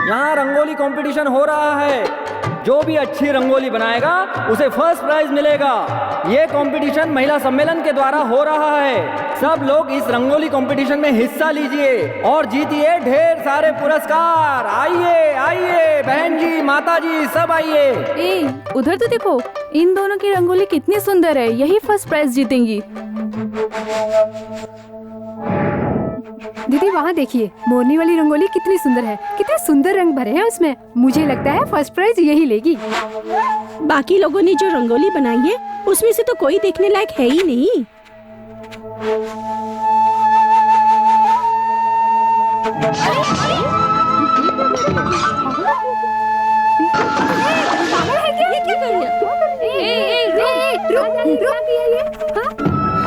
यहाँ रंगोली कंपटीशन हो रहा है। जो भी अच्छी रंगोली बनाएगा उसे फर्स्ट प्राइज मिलेगा। ये कंपटीशन महिला सम्मेलन के द्वारा हो रहा है। सब लोग इस रंगोली कंपटीशन में हिस्सा लीजिए और जीतिए ढेर सारे पुरस्कार। आइए आइए बहन जी, माता जी, सब आइए। ए, उधर तो देखो, इन दोनों की रंगोली कितनी सुंदर है। यही फर्स्ट प्राइज जीतेंगी। दीदी वहाँ देखिए, मोरनी वाली रंगोली कितनी सुंदर है। कितने सुंदर रंग भरे हैं उसमें। मुझे लगता है फर्स्ट प्राइज यही लेगी। बाकी लोगों ने जो रंगोली बनाई है उसमें से तो कोई देखने लायक है ही नहीं।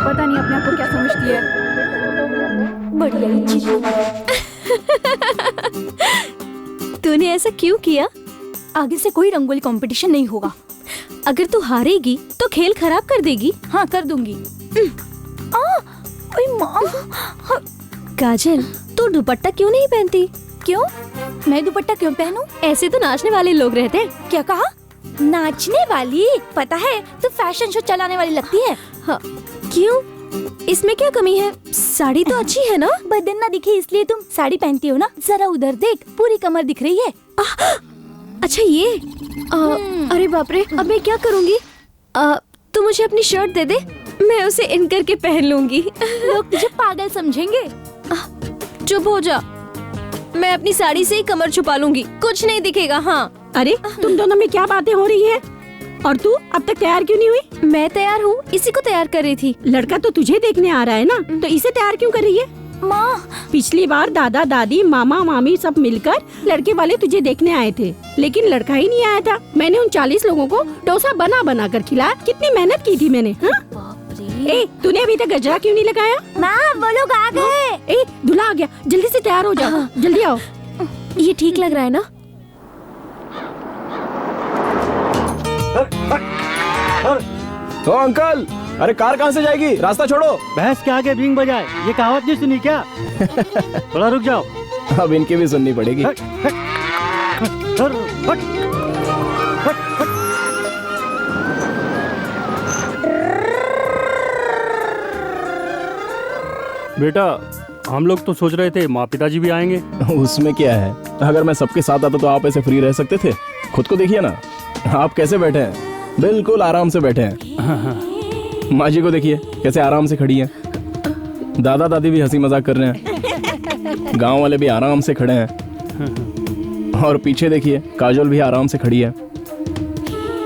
पता नहीं अपने आप को क्या समझती है। तूने ऐसा क्यों किया? आगे से कोई रंगोली कंपटीशन नहीं होगा। अगर तू हारेगी तो खेल खराब कर देगी। हाँ, कर दूंगी। ओए माँ। काजल, तू दुपट्टा क्यों नहीं पहनती? क्यों? मैं दुपट्टा क्यों पहनूं? ऐसे तो नाचने वाले लोग रहते हैं। क्या कहा? नाचने वाली? पता है तू फैशन शो चलाने वाली लगती है। हाँ, क्यों? इसमें क्या कमी है? साड़ी तो अच्छी है ना। बदन ना दिखे इसलिए तुम साड़ी पहनती हो ना। जरा उधर देख, पूरी कमर दिख रही है। अच्छा ये अरे बाप रे, अब मैं क्या करूँगी? तू मुझे अपनी शर्ट दे दे, मैं उसे इन करके पहन लूंगी। लोग तुझे पागल समझेंगे। चुप हो जा, मैं अपनी साड़ी से ही कमर छुपा लूंगी, कुछ नहीं दिखेगा। हाँ। अरे तुम दोनों में क्या बातें हो रही है? और तू अब तक तैयार क्यों नहीं हुई? मैं तैयार हूँ, इसी को तैयार कर रही थी। लड़का तो तुझे देखने आ रहा है ना, तो इसे तैयार क्यों कर रही है? माँ, पिछली बार दादा दादी मामा मामी सब मिलकर लड़के वाले तुझे देखने आए थे, लेकिन लड़का ही नहीं आया था। मैंने उन 40 लोगों को डोसा बना बना कर खिलाया। कितनी मेहनत की थी मैंने। ए, तूने अभी तक गजरा क्यों नहीं लगाया? माँ, वो लोग आ गए। ए, दूल्हा आ गया, जल्दी से तैयार हो जाओ। जल्दी आओ। ये ठीक लग रहा है ना? ओ अंकल, अरे कार कहाँ से जाएगी? रास्ता छोड़ो। भैंस के आगे बींग बजाए, ये कहावत नहीं सुनी क्या? थोड़ा रुक जाओ। अब इनकी भी सुननी पड़ेगी। बेटा, हम लोग तो सोच रहे थे माँ पिताजी भी आएंगे। उसमें क्या है, अगर मैं सबके साथ आता तो आप ऐसे फ्री रह सकते थे? खुद को देखिए ना, आप कैसे बैठे हैं, बिल्कुल आराम से बैठे हैं। माँ जी को देखिए कैसे आराम से खड़ी हैं। दादा दादी भी हंसी मजाक कर रहे हैं। गांव वाले भी आराम से खड़े हैं। और पीछे देखिए काजल भी आराम से खड़ी है।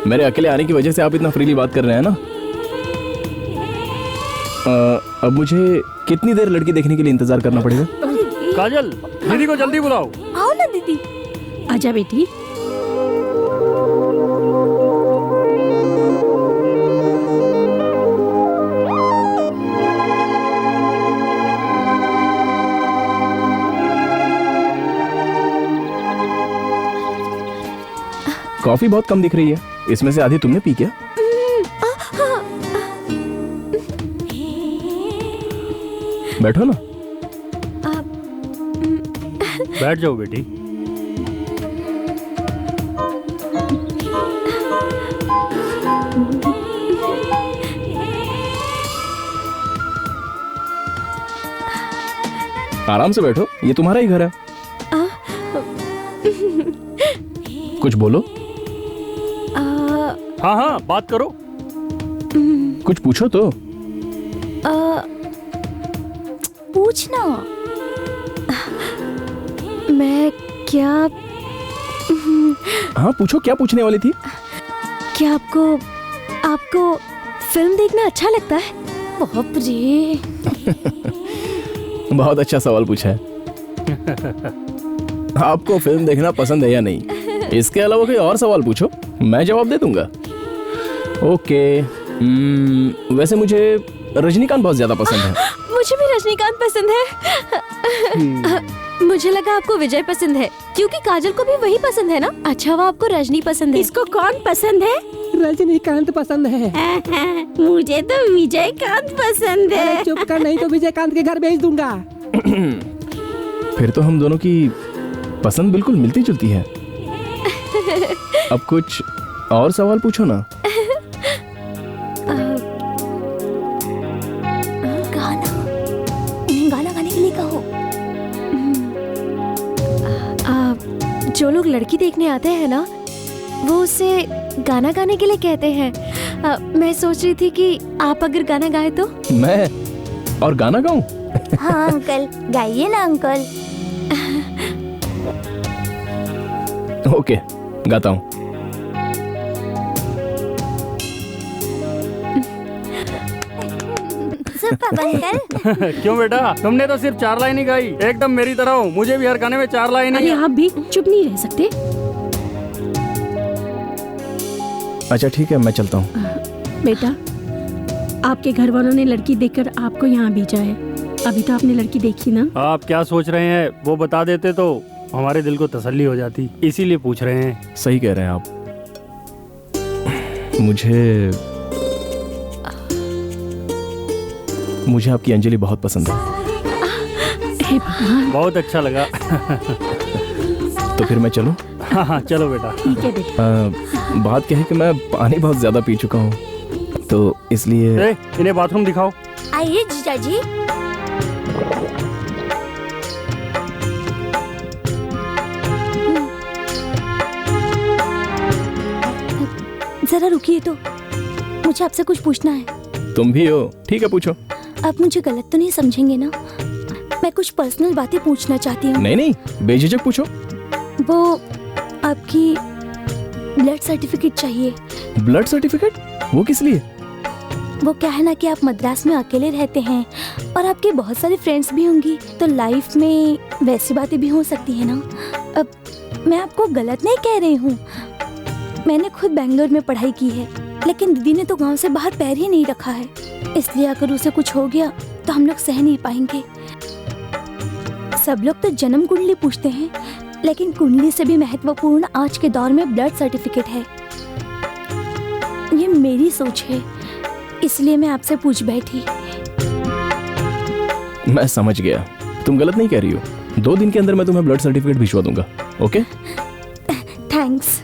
मेरे अकेले आने की वजह से आप इतना फ्रीली बात कर रहे हैं ना। अब मुझे कितनी देर लड़की देखने के लिए इंतजार करना पड़ेगा? काजल, दीदी को जल्दी बुलाओ। आओ ना दीदी। आजा बेटी। कॉफी बहुत कम दिख रही है, इसमें से आधी तुमने पी क्या? बैठो ना। बैठ जाओ बेटी। आराम से बैठो, ये तुम्हारा ही घर है। कुछ बोलो। हाँ हाँ, बात करो। कुछ पूछो तो। पूछना। मैं क्या हाँ पूछो, क्या पूछने वाली थी? क्या आपको फिल्म देखना अच्छा लगता है? बाप रे। बहुत अच्छा सवाल पूछा है। आपको फिल्म देखना पसंद है या नहीं? इसके अलावा कोई और सवाल पूछो, मैं जवाब दे दूंगा। ओके। वैसे मुझे रजनीकांत बहुत ज्यादा पसंद है। मुझे भी रजनीकांत पसंद है। मुझे लगा आपको विजय पसंद है, क्योंकि काजल को भी वही पसंद है ना। अच्छा, वो आपको रजनी पसंद है। इसको कौन पसंद है? रजनीकांत पसंद है। मुझे तो विजयकांत पसंद है। चुप कर, नहीं तो विजयकांत के घर भेज दूंगा। फिर तो हम दोनों की पसंद बिल्कुल मिलती जुलती है। अब कुछ और सवाल पूछो ना। गाना गाने के लिए कहो। जो लोग लड़की देखने आते हैं ना, वो उसे गाना गाने के लिए कहते हैं। मैं सोच रही थी कि आप अगर गाना गाए तो। मैं और गाना गाऊं? हाँ अंकल, गाइए ना अंकल। ओके, गाता हूँ। अंकल। क्यों बेटा, तुमने तो सिर्फ 4 लाइन ही गाई। एकदम मेरी तरह हो, मुझे भी हर गाने में 4 लाइन अरे ही। आप भी चुप नहीं रह सकते? अच्छा ठीक है, मैं चलता हूँ। बेटा, आपके घर वालों ने लड़की देखकर आपको यहाँ भेजा है। अभी तो आपने लड़की देखी ना। आप क्या सोच रहे हैं, वो बता देते तो हमारे दिल को तसल्ली हो जाती, इसीलिए पूछ रहे हैं। सही कह रहे हैं आप। मुझे आपकी अंजलि बहुत पसंद है। हे भगवान। बहुत अच्छा लगा। तो फिर मैं चलूं? हाँ हाँ, चलो बेटा। ठीक है बेटा। बात क्या है कि मैं पानी बहुत ज्यादा पी चुका हूँ, तो इसलिए। इन्हें बाथरूम दिखाओ। आइए जीजा जी। जरा रुकिए, तो मुझे आपसे कुछ पूछना है। तुम भी हो? ठीक है, पूछो। आप मुझे गलत तो नहीं समझेंगे ना? मैं कुछ पर्सनल बातें पूछना चाहती हूँ। नहीं नहीं, बेझिझक पूछो। वो आपकी ब्लड सर्टिफिकेट चाहिए। Blood certificate? वो किस लिए? वो क्या है ना कि आप मद्रास में अकेले रहते हैं और आपके बहुत सारे फ्रेंड्स भी होंगी, तो लाइफ में वैसी बातें भी हो सकती है ना। अब मैं आपको गलत नहीं कह रही हूँ, मैंने खुद बेंगलोर में पढ़ाई की है, लेकिन दीदी ने तो गांव से बाहर पैर ही नहीं रखा है। इसलिए अगर उसे कुछ हो गया तो हम लोग सह नहीं पाएंगे। सब लोग तो जन्म कुंडली पूछते हैं, लेकिन कुंडली से भी महत्वपूर्ण आज के दौर में ब्लड सर्टिफिकेट है। ये मेरी सोच है, इसलिए मैं आपसे पूछ बैठी। मैं समझ गया, तुम गलत नहीं कह रही हो। 2 दिन के अंदर मैं तुम्हें ब्लड सर्टिफिकेट भिजवा दूंगा। ओके? थैंक्स।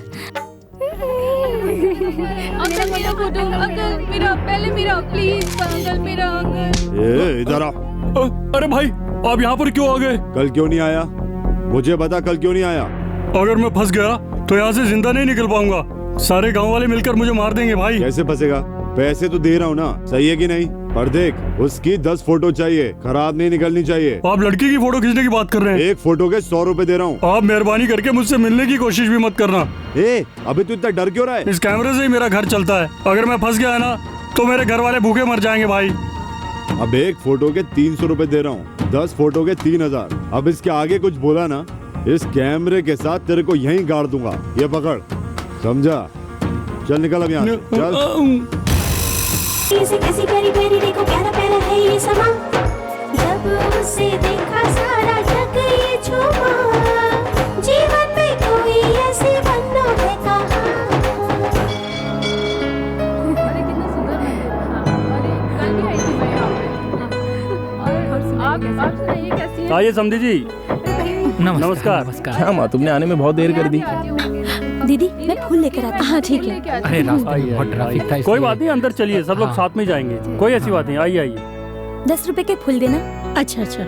अंकल मेरा फोटो, अंकल मेरा, पहले मेरा प्लीज अंकल, मेरा अंकल। ए, इधर आ। अरे भाई, आप यहाँ पर क्यों आ गए? कल क्यों नहीं आया? मुझे बता, कल क्यों नहीं आया? अगर मैं फंस गया तो यहाँ से जिंदा नहीं निकल पाऊंगा। सारे गांव वाले मिलकर मुझे मार देंगे भाई। कैसे फंसेगा? पैसे तो दे रहा हूँ ना, सही है कि नहीं? पर देख, उसकी 10 फोटो चाहिए, खराब नहीं निकलनी चाहिए। आप लड़की की फोटो खींचने की बात कर रहे हैं? एक फोटो के 100 रुपए दे रहा हूँ। आप मेहरबानी करके मुझसे मिलने की कोशिश भी मत करना। ए, अभी तू इतना डर क्यों रहा है? इस कैमरे से ही मेरा घर चलता है। अगर मैं फंस गया है ना, तो मेरे घर वाले भूखे मर जाएंगे भाई। अब एक फोटो के 300 रुपए दे रहा हूँ, 10 फोटो के 3000। अब इसके आगे कुछ बोला ना, इस कैमरे के साथ तेरे को यहीं गाड़ दूंगा। ये पकड़, समझा? चल निकल अब यहाँ से, चल। किसी किसी प्यारी प्यारी देखो, प्यारा प्यारा है ये समा। जब उसे देखा सारा जग ये झूमा। जीवन में कोई ऐसी बंदो है कहाँ। अरे कितना सुंदर है। अरे कल भी आई थी मैं यहाँ पे। और आप आइए समधी जी। नमस्कार। क्या माँ, तुमने आने में बहुत देर कर दी। दीदी मैं फूल लेकर आती हूँ। हाँ ठीक है। अरे रास्ते में बहुत ट्रैफिक था, कोई बात नहीं, अंदर चलिए, सब लोग साथ में जाएंगे, कोई ऐसी बात नहीं। आइए आइए। 10 रुपए के फूल देना। अच्छा अच्छा।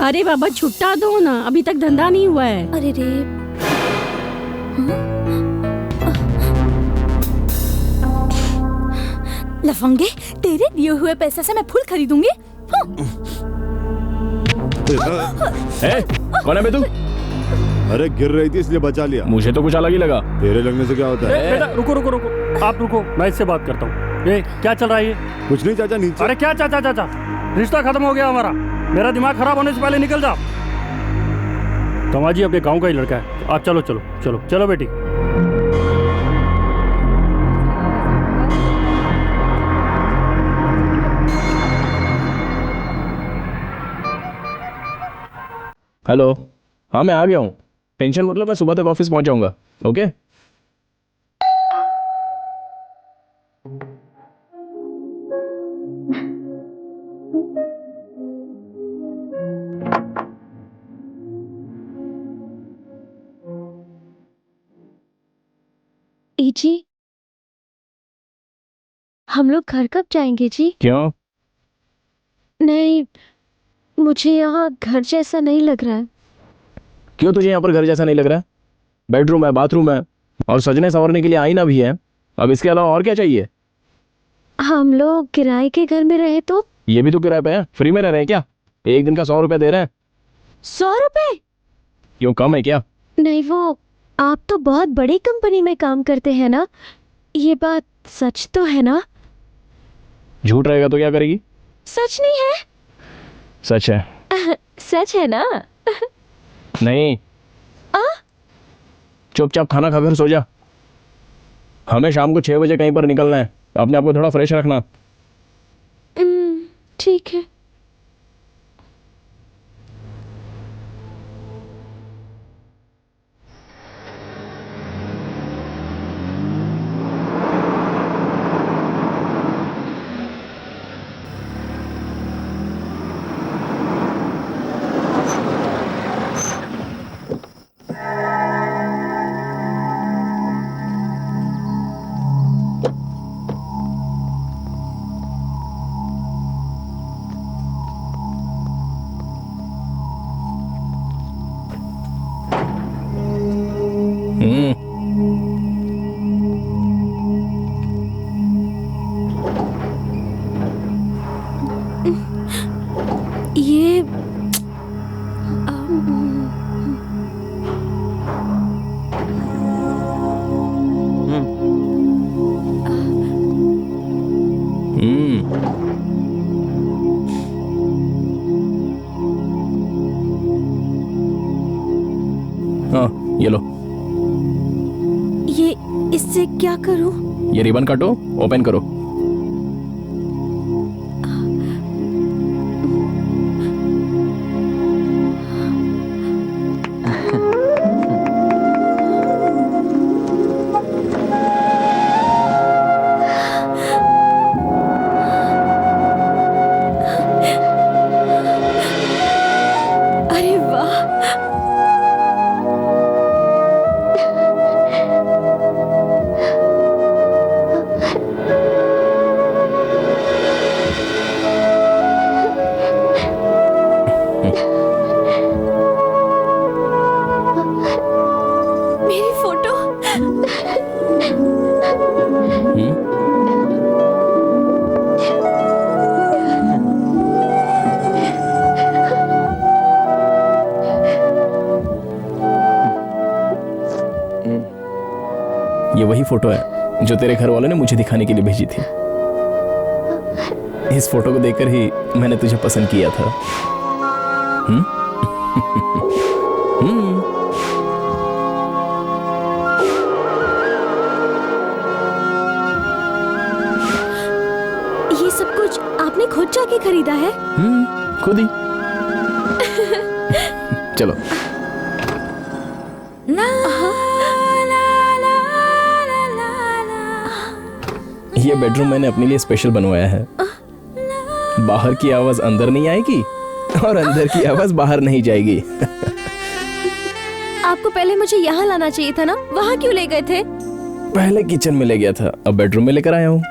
अरे बाबा छुट्टा दो ना, अभी तक धंधा नहीं हुआ है। अरे रे। लफंगे, तेरे दिए हुए पैसे से मैं फूल खरीदूंगी। ए, कौन है बे तू? अरे गिर रही थी इसलिए बचा लिया। मुझे तो कुछ अलग ही लगा। तेरे लगने से क्या होता है? बेटा रुको रुको रुको, आप रुको, मैं इससे बात करता हूँ। ये क्या चल रहा है ये? कुछ नहीं चाचा, नीचे। अरे क्या चाचा चाचा, रिश्ता खत्म हो गया हमारा। मेरा दिमाग खराब होने से पहले निकल जा। कमाजी अपने गांव का ही लड़का है। आप चलो चलो चलो चलो बेटी। हेलो, हाँ मैं आ गया हूँ। टेंशन मतलब मैं सुबह तक ऑफिस पहुंच जाऊंगा। ओके। जी हम लोग घर कब जाएंगे जी? क्यों? नहीं, मुझे यहाँ घर जैसा नहीं लग रहा है। क्यों तुझे यहाँ पर घर जैसा नहीं लग रहा है? बेडरूम है, बाथरूम है और सजने संवरने के लिए आईना भी है। अब इसके अलावा और क्या चाहिए? हम लोग किराए के घर में रहे तो? ये भी तो किराए पे है, फ्री में रह रहे हैं क्या? एक दिन का 100 रुपए दे रहे हैं। 100 रुपए? क्यों, कम है क्या? नहीं, वो आप तो बहुत बड़ी कंपनी में काम करते हैं ना, ये बात सच तो है ना? झूठ रहेगा तो क्या करेगी? सच नहीं है? सच है। सच है ना? नहीं। चुपचाप खाना खाकर सो जा। हमें शाम को 6 बजे कहीं पर निकलना है, अपने आप को थोड़ा फ्रेश रखना। ठीक है। ये हाँ, ये लो। ये इससे क्या करूं? ये रिबन काटो, ओपन करो। अरे वाह, मेरी फोटो। ये वही फोटो है जो तेरे घर वालों ने मुझे दिखाने के लिए भेजी थी। इस फोटो को देखकर ही मैंने तुझे पसंद किया था। ये सब कुछ आपने खुद जाके खरीदा है? खुद ही। चलो। ये बेडरूम मैंने अपने लिए स्पेशल बनवाया है। बाहर की आवाज अंदर नहीं आएगी और अंदर की आवाज बाहर नहीं जाएगी। आपको पहले मुझे यहाँ लाना चाहिए था ना, वहाँ क्यों ले गए थे? पहले किचन में ले गया था, अब बेडरूम में लेकर आया हूँ।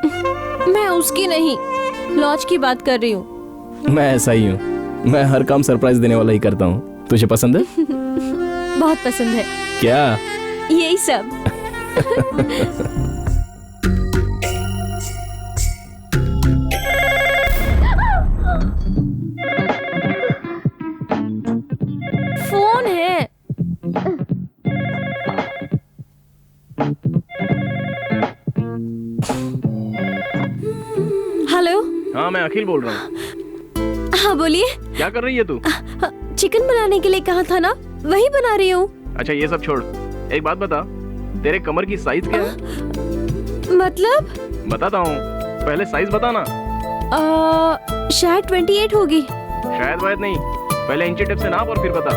मैं उसकी नहीं, लॉज की बात कर रही हूँ। मैं ऐसा ही हूँ, मैं हर काम सरप्राइज देने वाला ही करता हूँ। तुझे पसंद है? बहुत पसंद है। क्या? यही सब। फोन है। हेलो। हाँ, मैं अखिल बोल रहा हूँ। हाँ बोलिए। क्या कर रही है तू? चिकन बनाने के लिए कहा था ना, वही बना रही हूँ। अच्छा ये सब छोड़, एक बात बता, तेरे कमर की साइज क्या है? मतलब? बताता हूँ, पहले साइज बताना। शायद 28 होगी। शायद वायद नहीं, पहले इंची टेप से नाप और फिर बता।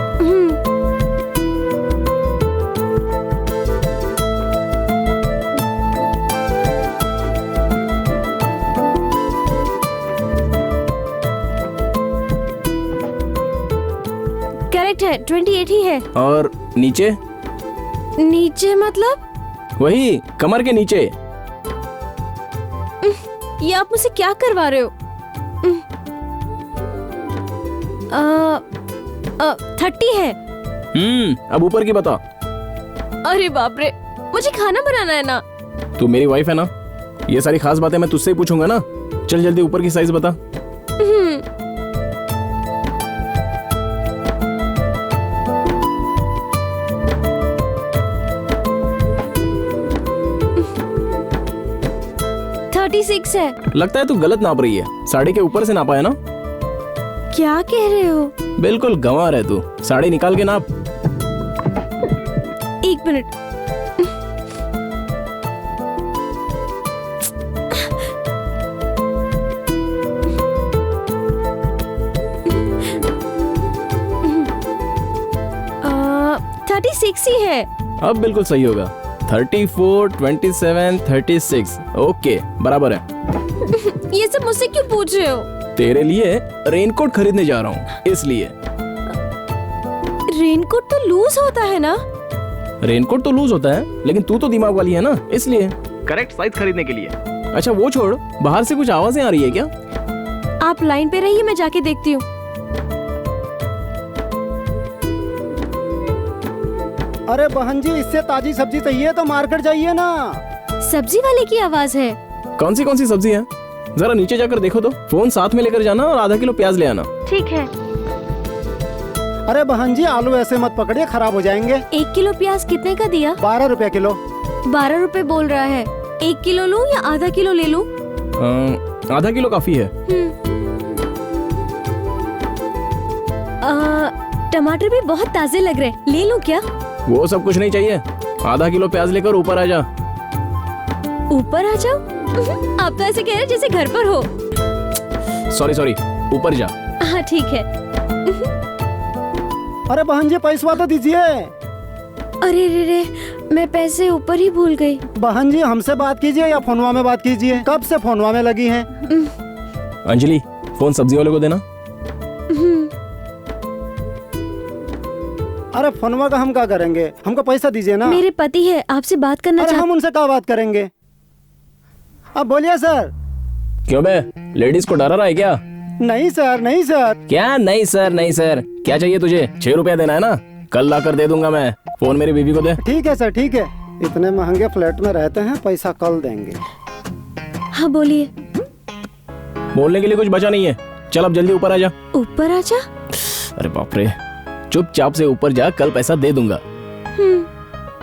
करेक्ट है, 28 ही है। और नीचे? नीचे मतलब? वही कमर के नीचे। ये आप मुझसे क्या करवा रहे हो? 30 है। अब ऊपर की बता। अरे बाप रे, मुझे खाना बनाना है ना। तू मेरी वाइफ है ना, ये सारी खास बातें मैं तुझसे ही पूछूंगा ना। चल जल्दी ऊपर की साइज बता। सिक्स है। लगता है तू गलत नाप रही है, साड़ी के ऊपर से नापा है ना? क्या कह रहे हो? बिल्कुल गंवार है तू, साड़ी निकाल के नाप। एक मिनट। आ, 36 ही है। अब बिल्कुल सही होगा। 34, 27, 36। ओके, बराबर है। ये सब मुझसे क्यों पूछ रहे हो? तेरे लिए रेनकोट खरीदने जा रहा हूँ, इसलिए। रेनकोट तो लूज होता है ना? रेनकोट तो लूज होता है, लेकिन तू तो दिमाग वाली है ना, इसलिए। करेक्ट साइज खरीदने के लिए। अच्छा वो छोड़, बाहर से कुछ आवाजें आ रही है क्या? आप लाइन पे रहिए, मैं जाके देखती हूँ। अरे बहन जी, इससे ताजी सब्जी चाहिए तो मार्केट जाइए ना। सब्जी वाले की आवाज है। कौन सी सब्जी है? जरा नीचे जाकर देखो तो। फोन साथ में लेकर जाना और आधा किलो प्याज ले आना। ठीक है। अरे बहन जी, आलू ऐसे मत पकड़िए, खराब हो जाएंगे। 1 किलो प्याज कितने का दिया? 12 रुपए किलो। 12 रुपए बोल रहा है। 1 किलो लूं या आधा किलो ले लूं? आधा किलो काफी है। टमाटर भी बहुत ताजे लग रहे, ले लूं क्या? वो सब कुछ नहीं चाहिए, आधा किलो प्याज लेकर ऊपर आ जा। ऊपर आ जाओ? आप तो ऐसे कह रहे जैसे घर पर हो। सॉरी, ऊपर जा। हाँ ठीक है। अरे बहन जी, पैसा तो दीजिए। अरे रे, मैं पैसे ऊपर ही भूल गई। बहन जी, हमसे बात कीजिए या फोनवा में बात कीजिए। कब से फोनवा में लगी हैं? अंजलि, फोन सब्जी वाले को देना। अरे फोनवा का हम क्या करेंगे, हमको पैसा दीजिए ना। मेरे पति है, आपसे बात करना अरे हम उनसे क्या बात करेंगे? अब बोलिए सर। क्यों बे, लेडीज को डरा रहा है क्या? नहीं सर, नहीं सर। क्या नहीं सर? क्या चाहिए तुझे? 6 रुपया देना है ना, कल लाकर दे दूंगा मैं। फोन मेरी बीवी को दे। ठीक है सर, ठीक है। इतने महंगे फ्लैट में रहते हैं, पैसा कल देंगे। हाँ बोलिए। बोलने के लिए कुछ बचा नहीं है, चल अब जल्दी ऊपर आ जा। ऊपर आ जा? अरे बाप रे, चुपचाप से ऊपर जा, कल पैसा दे दूंगा।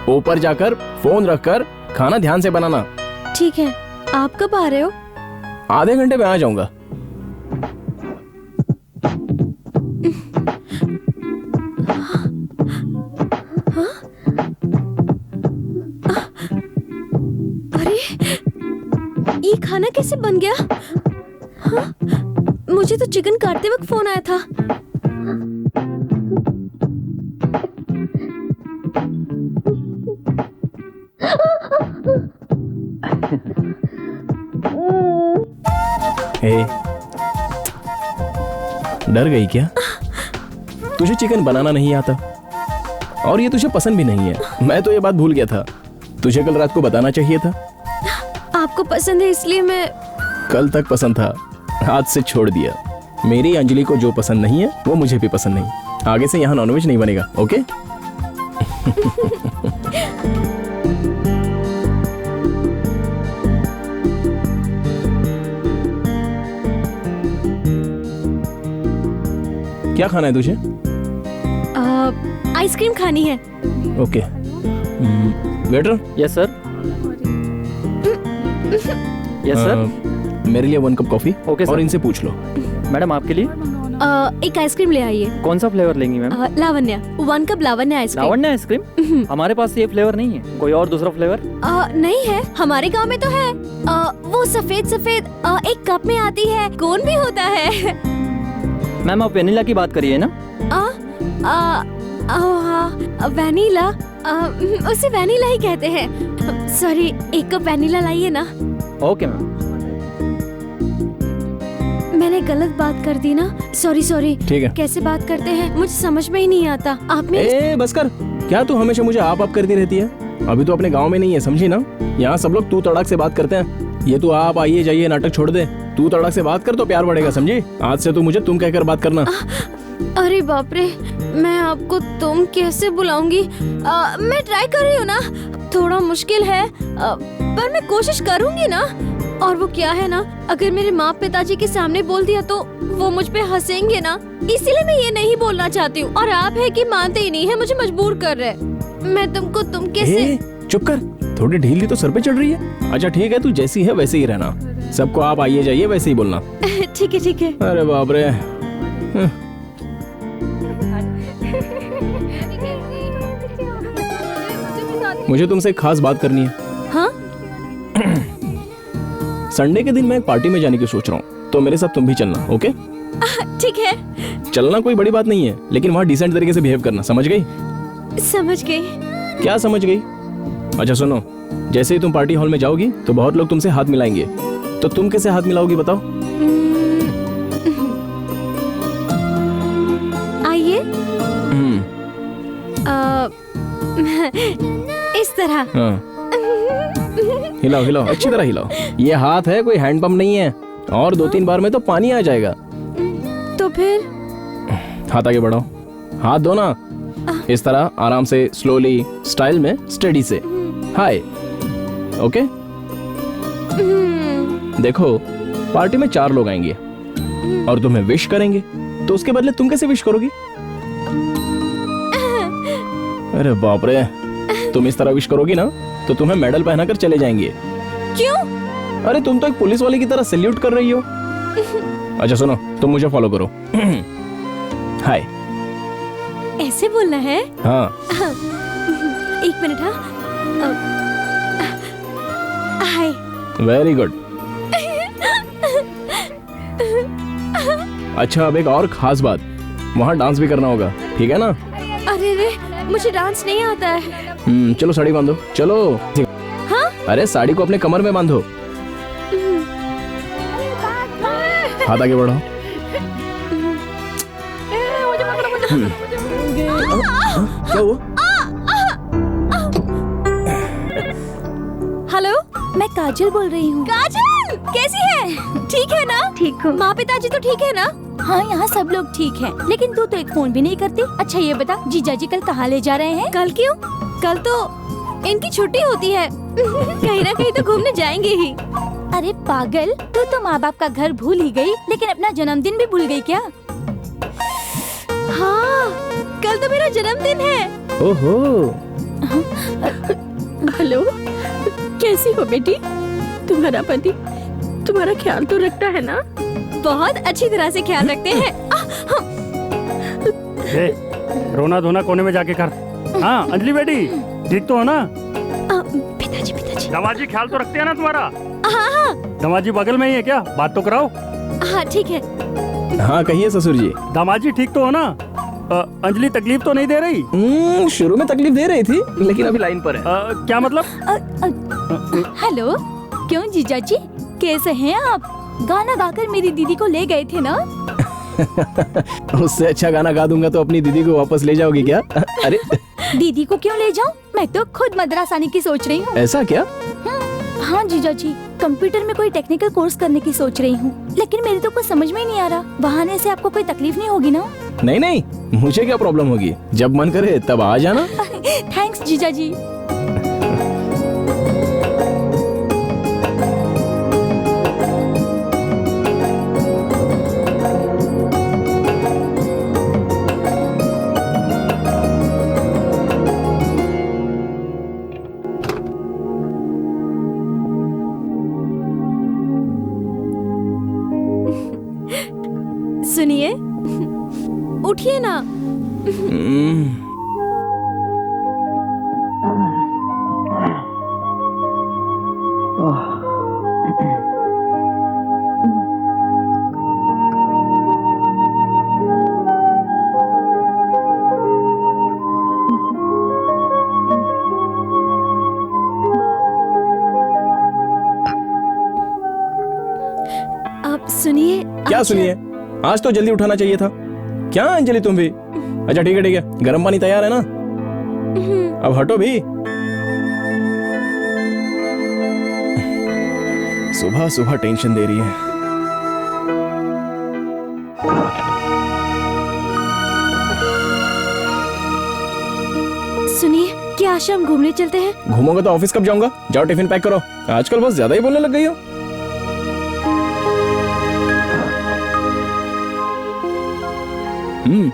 ऊपर जाकर फोन रखकर खाना ध्यान से बनाना। ठीक है। आप कब आ रहे हो? आधे घंटे में आ जाऊंगा। अरे ये खाना कैसे बन गया? हाँ? मुझे तो चिकन काटते वक्त फोन आया था। डर गई क्या? तुझे चिकन बनाना नहीं आता और ये तुझे पसंद भी नहीं है। मैं तो ये बात भूल गया था, तुझे कल रात को बताना चाहिए था। आपको पसंद है इसलिए मैं। कल तक पसंद था, आज से छोड़ दिया। मेरी अंजलि को जो पसंद नहीं है वो मुझे भी पसंद नहीं। आगे से यहाँ नॉनवेज नहीं बनेगा, ओके? क्या खाना है तुझे? आइसक्रीम खानी है। Okay. Waiter. Yes sir. Yes sir. मेरे लिए 1 कप कॉफी। ओके और सर। इनसे पूछ लो। मैडम आपके लिए एक आइसक्रीम ले आइए। कौन सा फ्लेवर लेंगी मैम? लावण्य, 1 कप लावण्य आइसक्रीम। लावण्य आइसक्रीम? हमारे पास ये फ्लेवर नहीं है, कोई और दूसरा फ्लेवर? नहीं है, हमारे गांव में तो है। वो सफेद सफेद एक कप में आती है, कौन भी होता है। मैम आप वेनिला की बात करिए ना? वैनिला, उसे वैनिला ही कहते हैं। सॉरी, 1 कप वैनिला लाइए ना। Okay ma'am. मैंने गलत बात कर दी ना, सॉरी। ठीक है। कैसे बात करते हैं मुझे समझ में ही नहीं आता। आपने ए बस कर, क्या तू हमेशा मुझे आप करती रहती है? अभी तो अपने गांव में नहीं है, समझी ना? यहाँ सब लोग तू तड़क से बात करते हैं। ये तू आप आइए जाइए नाटक छोड़ दे। तू तड़क से बात कर तो प्यार बढ़ेगा, समझी? आज से तू मुझे तुम कहकर बात करना। अरे बाप रे, मैं आपको तुम कैसे बुलाऊंगी? मैं ट्राई कर रही हूँ ना, थोड़ा मुश्किल है पर मैं कोशिश करूंगी ना। और वो क्या है ना, अगर मेरे माँ पिताजी के सामने बोल दिया तो वो मुझ पे हंसेंगे ना, इसीलिए मैं ये नहीं बोलना चाहती हूँ। और आप है कि मानते ही नहीं है, मुझे मजबूर कर रहे। मैं तुमको तुम कैसे? चुप कर, थोड़ी ढीली तो सर पे चढ़ रही है। अच्छा ठीक है, तू जैसी है वैसे ही रहना, सबको आप आइए जाइए वैसे ही बोलना। ठीक है। अरे बाप रे। मुझे तुमसे एक खास बात करनी है। हाँ? संडे के दिन मैं एक पार्टी में जाने की सोच रहा हूँ, तो मेरे साथ तुम भी चलना, ओके? ठीक है। चलना कोई बड़ी बात नहीं है, लेकिन वहाँ डिसेंट तरीके से बिहेव करना, समझ गई? समझ गई। क्या समझ गई? अच्छा सुनो, जैसे ही तुम पार्टी हॉल में जाओगी तो बहुत लोग तुमसे हाथ मिलाएंगे, तो तुम कैसे हाथ मिलाओगी बताओ? आइए। इस तरह। हाँ। हिलाओ, अच्छी तरह हिलाओ। ये हाथ है, कोई हैंड पंप नहीं है। और 2-3 बार में तो पानी आ जाएगा। तो फिर? हाथ आगे बढ़ाओ, हाथ दो ना। इस तरह आराम से, स्लोली, स्टाइल में, स्टेडी से। हाय, ओके? देखो, पार्टी में 4 लोग आएंगे और तुम्हें विश करेंगे, तो उसके बदले तुम कैसे विश करोगी? अरे बाप रे, तुम इस तरह विश करोगी ना तो तुम्हें मेडल पहनाकर चले जाएंगे। क्यों? अरे तुम तो एक पुलिस वाले की तरह सैल्यूट कर रही हो। अच्छा सुनो, तुम मुझे फॉलो करो। हाय। ऐसे बोलना है? हाँ। 1 मिनट। हाँ, हाय। Very good. अच्छा, अब एक और खास बात, वहाँ डांस भी करना होगा, ठीक है ना? अरे रे, मुझे डांस नहीं आता है। चलो साड़ी बांधो, चलो। हाँ? अरे साड़ी को अपने कमर में बांधो। हाथ आगे बढ़ाओ। क्या हुआ? हेलो, मैं काजल बोल रही हूँ। काजल, कैसी है? ठीक है ना? ठीक हो? माँ पिताजी तो ठीक है ना? हाँ, यहाँ सब लोग ठीक हैं। लेकिन तू तो एक फोन भी नहीं करती। अच्छा ये बता, जीजा जी कल कहाँ ले जा रहे हैं? कल क्यों? कल तो इनकी छुट्टी होती है। कहीं ना कहीं तो घूमने जाएंगे ही। अरे पागल, तू तो माँ बाप का घर भूल ही गई, लेकिन अपना जन्मदिन भी भूल गई क्या? हाँ, कल तो मेरा जन्मदिन है। ओहो। हेलो, कैसी हो बेटी? तुम्हारा पति तुम्हारा ख्याल तो रखता है ना? बहुत अच्छी तरह से ख्याल रखते हैं। रोना धोना कोने में जाके कर। हाँ अंजलि बेटी, ठीक तो हो ना? पिताजी। दमाजी ख्याल तो रखते हैं ना तुम्हारा? हाँ। दमाजी बगल में ही है क्या? बात तो कराओ। हाँ ठीक है। हाँ कहिए ससुर जी। दामाजी ठीक तो हो ना? अंजलि तकलीफ तो नहीं दे रही? शुरू में तकलीफ दे रही थी, लेकिन अभी लाइन पर है। क्या मतलब? हेलो, क्यों जीजा जी कैसे हैं आप? गाना गाकर मेरी दीदी को ले गए थे ना? उससे अच्छा गाना गा दूंगा तो अपनी दीदी को वापस ले जाओगी क्या? अरे दीदी को क्यों ले जाऊं? मैं तो खुद मद्रास आने की सोच रही हूँ। ऐसा क्या? हाँ जीजा जी, कंप्यूटर में कोई टेक्निकल कोर्स करने की सोच रही हूँ, लेकिन मेरे तो कुछ समझ में ही नहीं आ रहा। बहाने से आपको कोई तकलीफ नहीं होगी ना? नहीं नहीं, मुझे क्या प्रॉब्लम होगी, जब मन करे तब आ जाना। थैंक्स जीजा जी। सुनिए, उठिए ना। आप सुनिए। क्या सुनिए? आज तो जल्दी उठाना चाहिए था। क्या अंजलि तुम भी? अच्छा ठीक है, गर्म पानी तैयार है ना? अब हटो भी। सुबह सुबह टेंशन दे रही है। सुनिए, क्या आश्रम घूमने चलते हैं? घूमोगे तो ऑफिस कब जाऊंगा? जाओ टिफिन पैक करो। आजकल बस ज्यादा ही बोलने लग गई हो।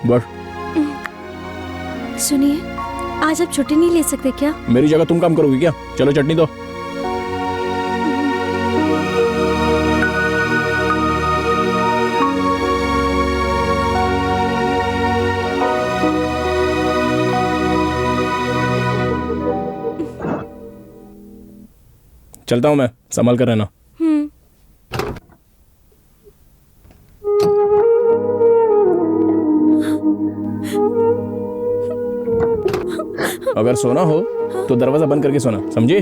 बस। सुनिए, आज आप छुट्टी नहीं ले सकते क्या? मेरी जगह तुम काम करोगी क्या? चलो चटनी दो। चलता हूँ मैं, संभाल कर रहना। अगर सोना हो तो दरवाजा बंद करके सोना, समझी?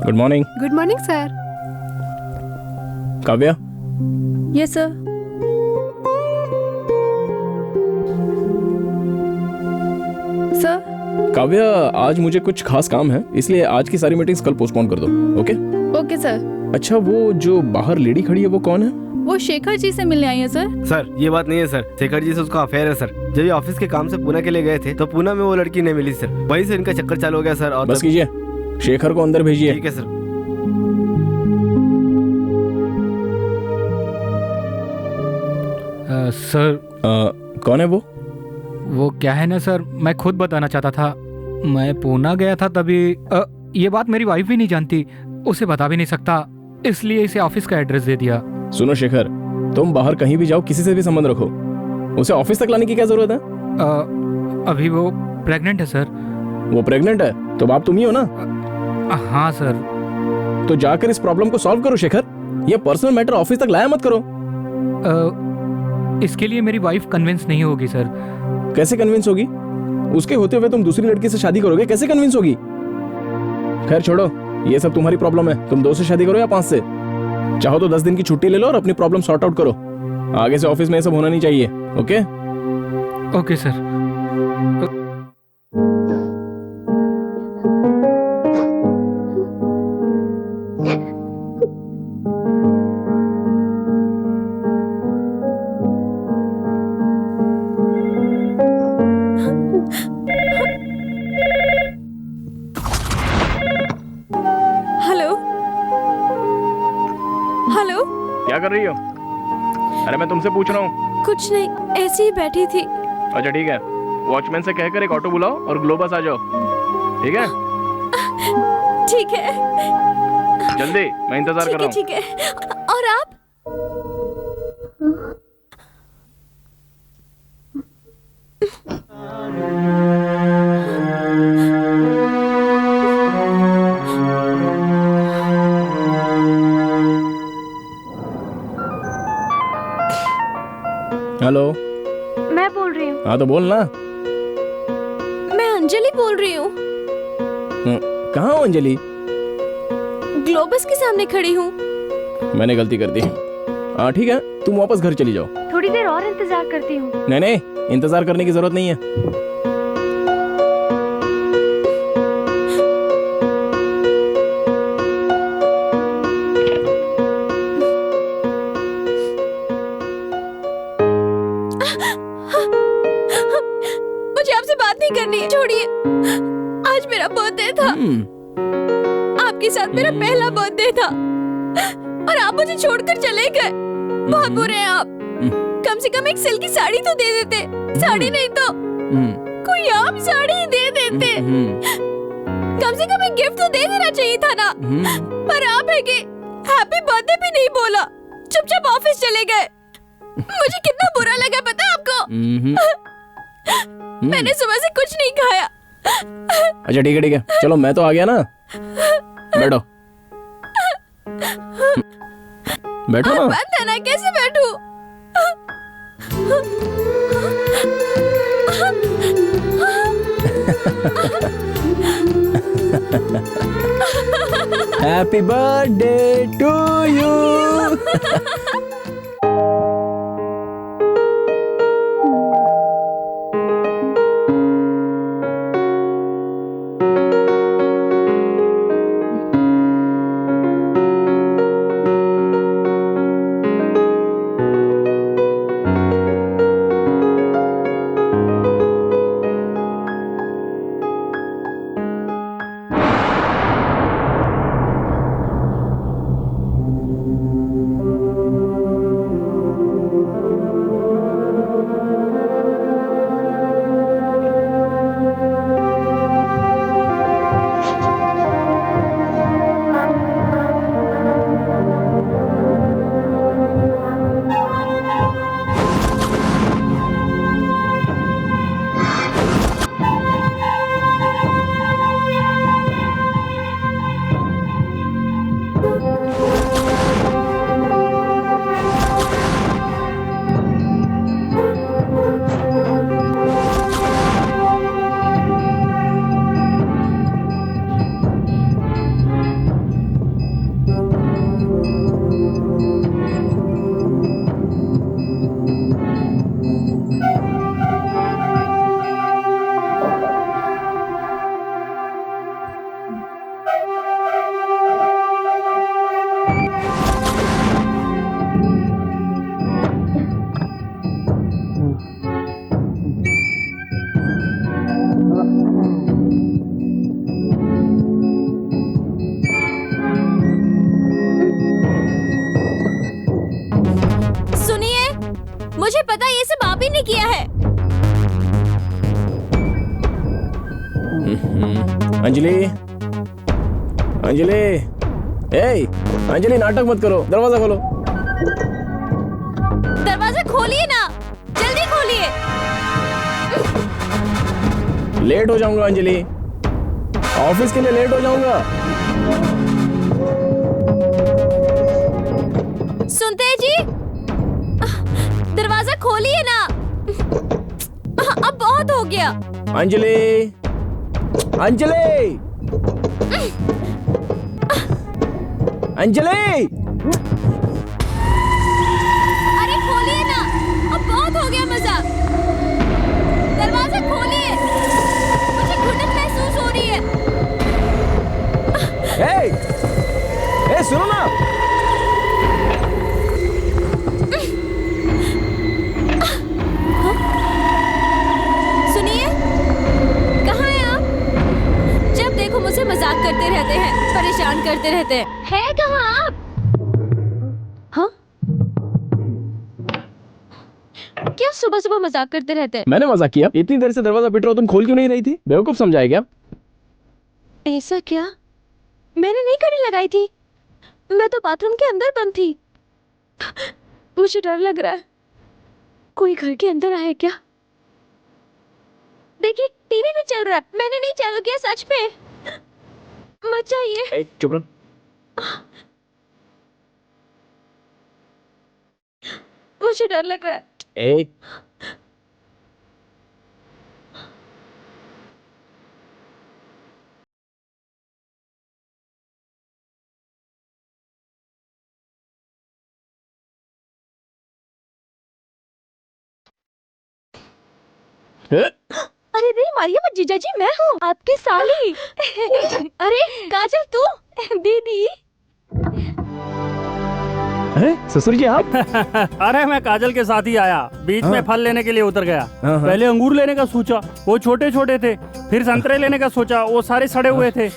Good morning. Good morning sir. Kavya. Yes sir. Sir. Kavya, आज मुझे कुछ खास काम है, इसलिए आज की सारी मीटिंग्स कल पोस्टपोन कर दो। ओके? Okay sir. अच्छा, वो जो बाहर लेडी खड़ी है वो कौन है? वो शेखर जी से मिलने आई है सर। सर ये बात नहीं है सर, शेखर जी से उसका अफेयर है सर। जब ये ऑफिस के काम से पुणे के लिए गए थे तो पुणे में वो लड़की नहीं मिली सर, वहीं से इनका चक्कर चालू हो गया सर। और बस कीजिए, शेखर को अंदर भेजिए। ठीक है सर। सर कौन है वो? वो क्या है ना सर, मैं खुद बताना चाहता था। मैं पूना गया था तभी। ये बात मेरी वाइफ भी नहीं जानती, उसे बता भी नहीं सकता, इसलिए इसे ऑफिस का एड्रेस दे दिया। सुनो शेखर, तुम बाहर कहीं भी जाओ, किसी से भी संबंध रखो, उसे ऑफिस तक लाने की क्या जरूरत है? अभी वो प्रेग्नेंट है सर। वो प्रेग्नेंट है तो बाप तुम ही हो ना? हाँ सर। तो जाकर इस प्रॉब्लम को सॉल्व करो शेखर, ये पर्सनल मैटर ऑफिस तक लाया मत करो। इसके लिए मेरी वाइफ कन्विंस नहीं होगी सर। कैसे कन्विंस होगी? उसके होते हुए तुम दूसरी लड़की से शादी करोगे, कैसे कन्विंस होगी? खैर छोड़ो, ये सब तुम्हारी प्रॉब्लम है। तुम 2 से शादी करो या 5 से। चाहो तो 10 दिन की छुट्टी ले लो और अपनी प्रॉब्लम सॉर्ट आउट करो। आगे से ऑफिस में ये सब होना नहीं चाहिए। ओके? Okay sir. क्या कर रही हो? अरे मैं तुमसे पूछ रहा हूँ। कुछ नहीं, ऐसे ही बैठी थी। अच्छा ठीक है, वॉचमैन से कहकर एक ऑटो बुलाओ और ग्लोबस आ जाओ। ठीक है? ठीक है। जल्दी, मैं इंतजार कर रहा हूँ। ठीक है। और आप? हेलो। मैं बोल रही हूँ। हाँ तो बोल ना। मैं अंजलि बोल रही हूँ। कहाँ हो अंजलि? ग्लोबस के सामने खड़ी हूँ। मैंने गलती कर दी। हाँ ठीक है, तुम वापस घर चली जाओ। थोड़ी देर और इंतजार करती हूँ। नहीं नहीं, इंतजार करने की जरूरत नहीं है। मुझे आपसे बात नहीं करनी है, छोड़िए। आज मेरा बर्थडे था। आपके साथ मेरा पहला बर्थडे था और आप मुझे छोड़कर चले गए। बहुत बुरे हैं आप। कम से कम एक सिल्क की साड़ी तो दे देते। साड़ी नहीं तो कोई आम साड़ी ही दे देते। कम से कम एक गिफ्ट तो दे देना चाहिए था ना। पर आप है कि हैप्पी बर्थडे भी नहीं बोला, चुपचाप ऑफिस चले गए। मुझे कितना बुरा लगा पता है आपको? मैंने सुबह से कुछ नहीं खाया। अच्छा ठीक है, चलो मैं तो आ गया ना। बैठो बैठो ना। बंद है ना, कैसे बैठूं? Happy birthday to you. मुझे पता ये सब आप ही ने किया है। अंजलि, अंजलि, ए, अंजलि नाटक मत करो, दरवाजा खोलो। दरवाजा खोलिए ना, जल्दी खोलिए। लेट हो जाऊंगा अंजलि, ऑफिस के लिए लेट हो जाऊंगा। सुनते हैं जी, दरवाजा खोलिए ना। अब बहुत हो गया। अंजलि, अंजलि, अंजलि, अरे खोलिए ना, अब बहुत हो गया मजाक। दरवाजा खोलिए, मुझे घुटन महसूस हो रही है। ए, सुनो ना। सुनिए, कहाँ हैं आप? जब देखो मुझसे मजाक करते रहते हैं, परेशान करते रहते हैं। है कहाँ आप? हाँ? क्या सुबह सुबह मजाक करते रहते हैं? मैंने मजाक किया? इतनी देर से दरवाजा पिट रहा हो, तुम खोल क्यों नहीं रही थी? बेवकूफ समझाया क्या? ऐसा क्या? मैंने नहीं कड़ी लगाई थी, मैं तो बाथरूम के अंदर बंद थी। मुझे डर लग रहा है, कोई घर के अंदर आए क्या? देखिए टीवी भी चल रहा है, मैंने नहीं चालू किया सच में। मत जाइए। चुप रहो। मुझे डर लग रहा है। एक अरे रे मारिया जीजा जी, मैं हूँ आपकी साली। अरे काजल तू, दीदी। ससुर जी आप? अरे मैं काजल के साथ ही आया, बीच में फल लेने के लिए उतर गया। पहले अंगूर लेने का सोचा, वो छोटे छोटे थे। फिर संतरे लेने का सोचा, वो सारे सड़े हुए थे।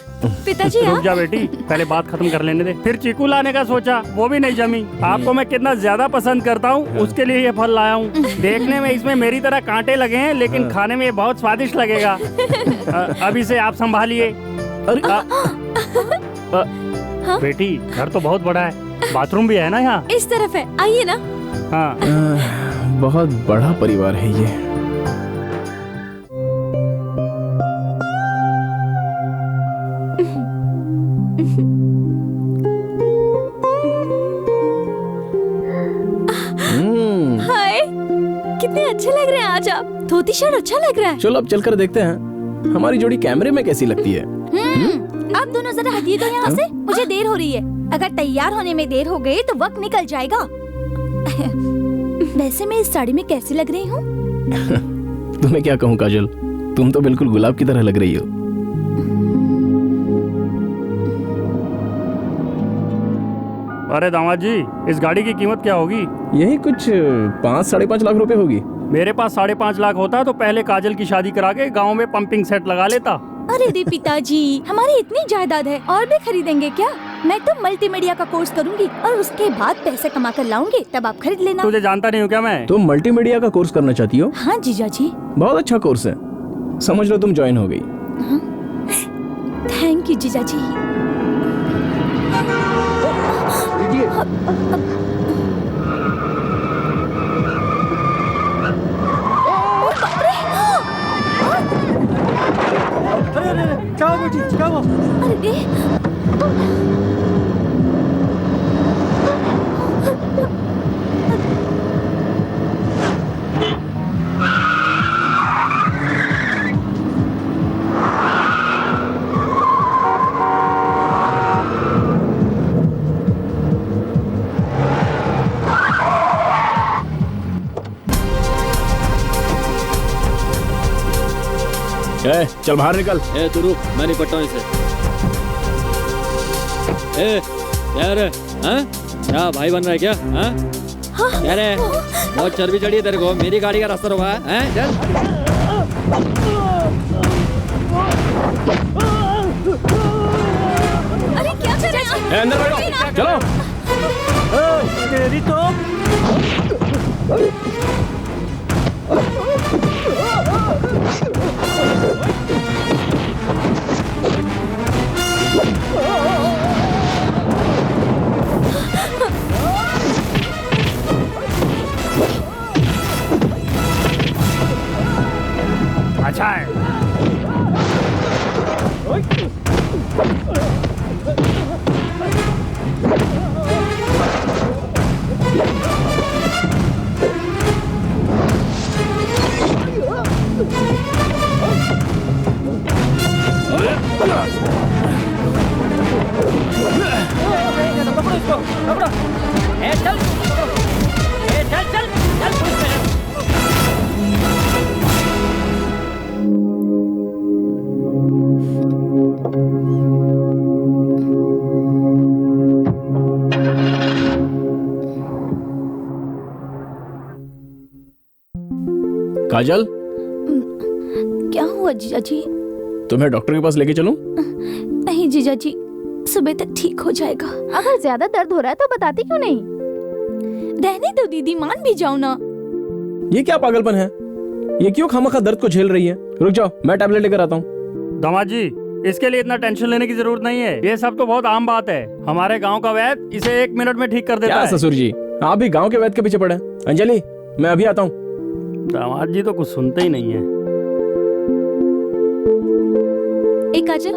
पिताजी रुक जा बेटी, पहले बात खत्म कर लेने दे। फिर चीकू लाने का सोचा, वो भी नहीं जमी। आपको मैं कितना ज्यादा पसंद करता हूँ, उसके लिए ये फल लाया हूँ। देखने में इसमें मेरी तरह कांटे लगे हैं, लेकिन खाने में ये बहुत स्वादिष्ट लगेगा। अब इसे आप संभालिए। बेटी घर तो बहुत बड़ा है, बाथरूम भी है ना यहाँ? इस तरफ है, आइए ना। हाँ। बहुत बड़ा परिवार है ये। हाय, कितने अच्छे लग रहे हैं आज आप। धोती शर्ट अच्छा लग रहा है। चलो अब चलकर देखते हैं हमारी जोड़ी कैमरे में कैसी लगती है। आप दोनों जरा हटिए तो यहाँ से, मुझे देर हो रही है। अगर तैयार होने में देर हो गई तो वक्त निकल जाएगा। वैसे मैं इस साड़ी में कैसी लग रही हूँ? तुम्हें क्या कहूँ काजल, तुम तो बिल्कुल गुलाब की तरह लग रही हो। अरे दामाद जी, इस गाड़ी की कीमत क्या होगी? यही कुछ 5-5.5 लाख रुपए होगी। मेरे पास 5.5 लाख होता तो पहले काजल की शादी करा के गाँव में पंपिंग सेट लगा लेता। अरे रे पिताजी, हमारी इतनी जायदाद है, और भी खरीदेंगे क्या? मैं तो मल्टीमीडिया का कोर्स करूंगी और उसके बाद पैसे कमा कर लाऊंगी, तब आप खरीद लेना। तुझे जानता नहीं हूँ क्या मैं? तुम मल्टीमीडिया का कोर्स करना चाहती हो? हाँ जीजा जी। बहुत अच्छा कोर्स है, समझ लो तुम ज्वाइन हो गई। थैंक यू जीजा जी। क्या हुआ बेटी, क्या हुआ? अरे चल बाहर निकल। तू रुक, मैं निपटता हूँ इसे। क्या रे, हाँ? क्या भाई बन रहा है क्या? हाँ? क्या रे, बहुत चर्बी चढ़ी है तेरे को, मेरी गाड़ी का रास्ता रोका है? चल। अरे क्या कर रहे हैं? अंदर बैठो, चलो। तेरी तो अच्छा है। काजल, क्या हुआ जीजा जी? तुम्हें डॉक्टर के पास लेके चलूं? नहीं जीजा जी, सुबह तक ठीक हो जाएगा। अगर ज्यादा दर्द हो रहा है तो बताती क्यों नहीं? रहने दो दीदी, मान भी जाओ ना। ये क्या पागलपन है? ये क्यों खामखा दर्द को झेल रही है? रुक जाओ, मैं टैबलेट लेकर आता हूँ। दामाद जी, इसके लिए इतना टेंशन लेने की जरूरत नहीं है। ये सब तो बहुत आम बात है। हमारे गांव का वैद्य इसे 1 मिनट में ठीक कर देता है। ससुर जी, आप भी गांव के वैद्य के पीछे पड़े। अंजलि, मैं अभी आता हूँ। दामाद जी तो कुछ सुनते ही नहीं है। एक काजल,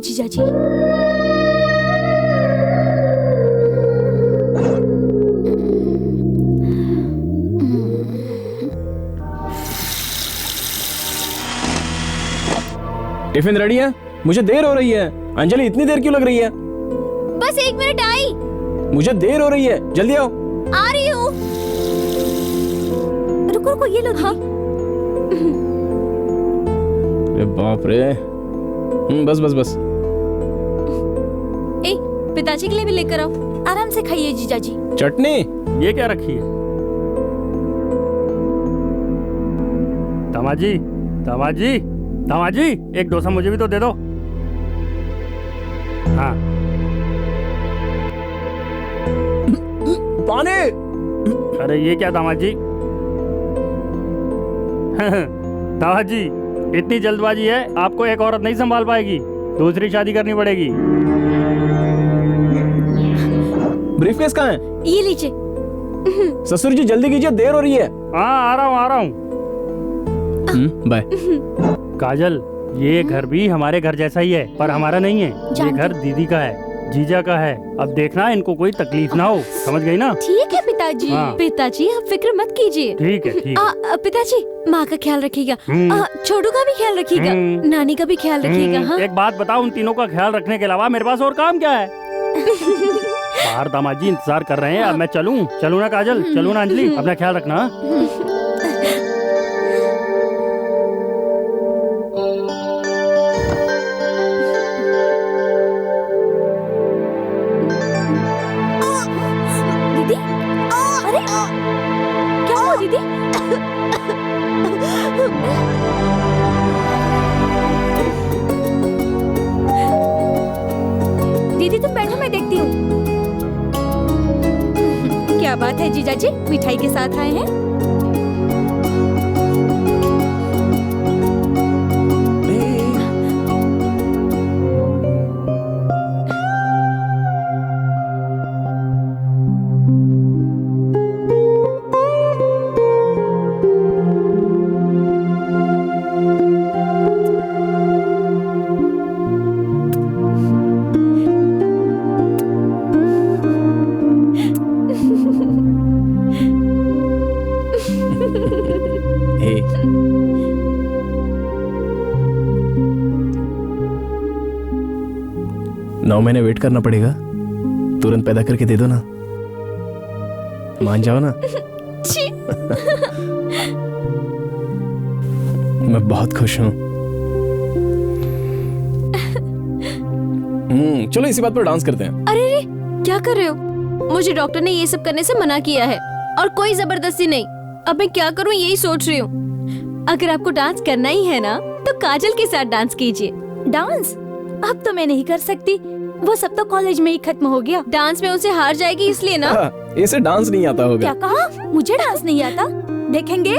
जीजा जी। टिफिन रेडी है? मुझे देर हो रही है। अंजलि इतनी देर क्यों लग रही है? बस 1 मिनट आई। मुझे देर हो रही है, जल्दी आओ। आ रही हूँ। रुको रुको, ये लो। हाँ। अरे बाप रे। बस बस बस। ए, पिताजी के लिए भी लेकर आओ। आराम से खाइए जीजा जी। चटनी? ये क्या रखी है? दामाजी, दामाजी, दामाजी, एक डोसा मुझे भी तो दे दो। हाँ। पानी। अरे ये क्या दामाजी? दामाजी, इतनी जल्दबाजी है, आपको एक औरत नहीं संभाल पाएगी, दूसरी शादी करनी पड़ेगी। ब्रीफकेस कहाँ है? ये लीजिए। ससुर जी जल्दी कीजिए, देर हो रही है। हाँ, आ रहा हूँ। बाय। काजल, ये घर भी हमारे घर जैसा ही है, पर हमारा नहीं है। ये घर दीदी का है, जीजा का है। अब देखना इनको कोई तकलीफ ना हो, समझ गई ना? ठीक है पिताजी। हाँ। पिताजी आप फिक्र मत कीजिए। ठीक है, ठीक है। पिताजी, माँ का ख्याल रखिएगा, छोटू का भी ख्याल रखिएगा, नानी का भी ख्याल रखिएगा। हाँ? एक बात बताओ, उन तीनों का ख्याल रखने के अलावा मेरे पास और काम क्या है? बाहर दामाजी इंतजार कर रहे हैं। अब मैं चलूं ना काजल? चलूं ना अंजलि? अपना ख्याल रखना। दीदी, अरे क्या हुआ दीदी? दीदी तुम बैठो, मैं देखती हूँ। क्या बात है जीजा जी, मिठाई के साथ आए हैं? हे। 9 महीने वेट करना पड़ेगा, तुरंत पैदा करके दे दो ना, मान जाओ ना। मैं बहुत खुश हूँ। चलो इसी बात पर डांस करते हैं। अरे रे, क्या कर रहे हो? मुझे डॉक्टर ने ये सब करने से मना किया है, और कोई जबरदस्ती नहीं। अब मैं क्या करूँ यही सोच रही हूँ। अगर आपको डांस करना ही है ना, तो काजल के साथ डांस कीजिए। डांस? अब तो मैं नहीं कर सकती, वो सब तो कॉलेज में ही खत्म हो गया। डांस में उसे हार जाएगी इसलिए ना। इसे डांस नहीं आता होगा। क्या कहा? मुझे डांस नहीं आता? देखेंगे।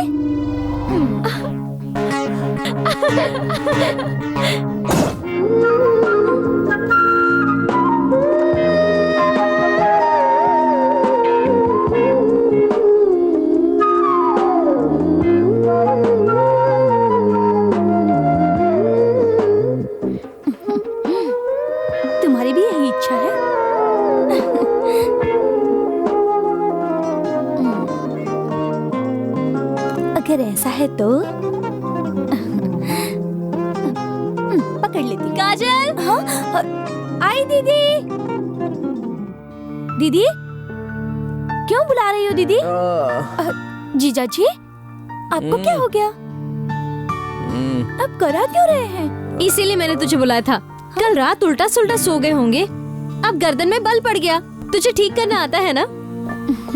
तुम्हारी भी यही इच्छा है? अगर ऐसा है तो पकड़ लेती। काजल, हाँ? आई दीदी। दीदी, क्यों बुला रही हो दीदी? जीजा जी, आपको क्या हो गया? अब करा क्यों रहे हैं? इसीलिए मैंने तुझे बुलाया था। कल रात उल्टा सुल्टा सो गए होंगे, अब गर्दन में बल पड़ गया। तुझे ठीक करना आता है ना?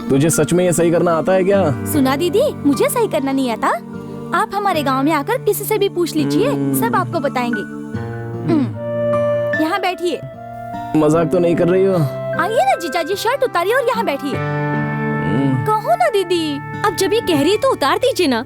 तुझे सच में ये सही करना आता है क्या? सुना दीदी, मुझे सही करना नहीं आता। आप हमारे गांव में आकर किसी से भी पूछ लीजिए, सब आपको बताएंगे। यहाँ बैठिए। मजाक तो नहीं कर रही हो? आइए ना जीजा जी, शर्ट उतारिए और यहाँ बैठिए। कहो ना दीदी, अब जब ये कह रही है तो उतार दीजिए ना।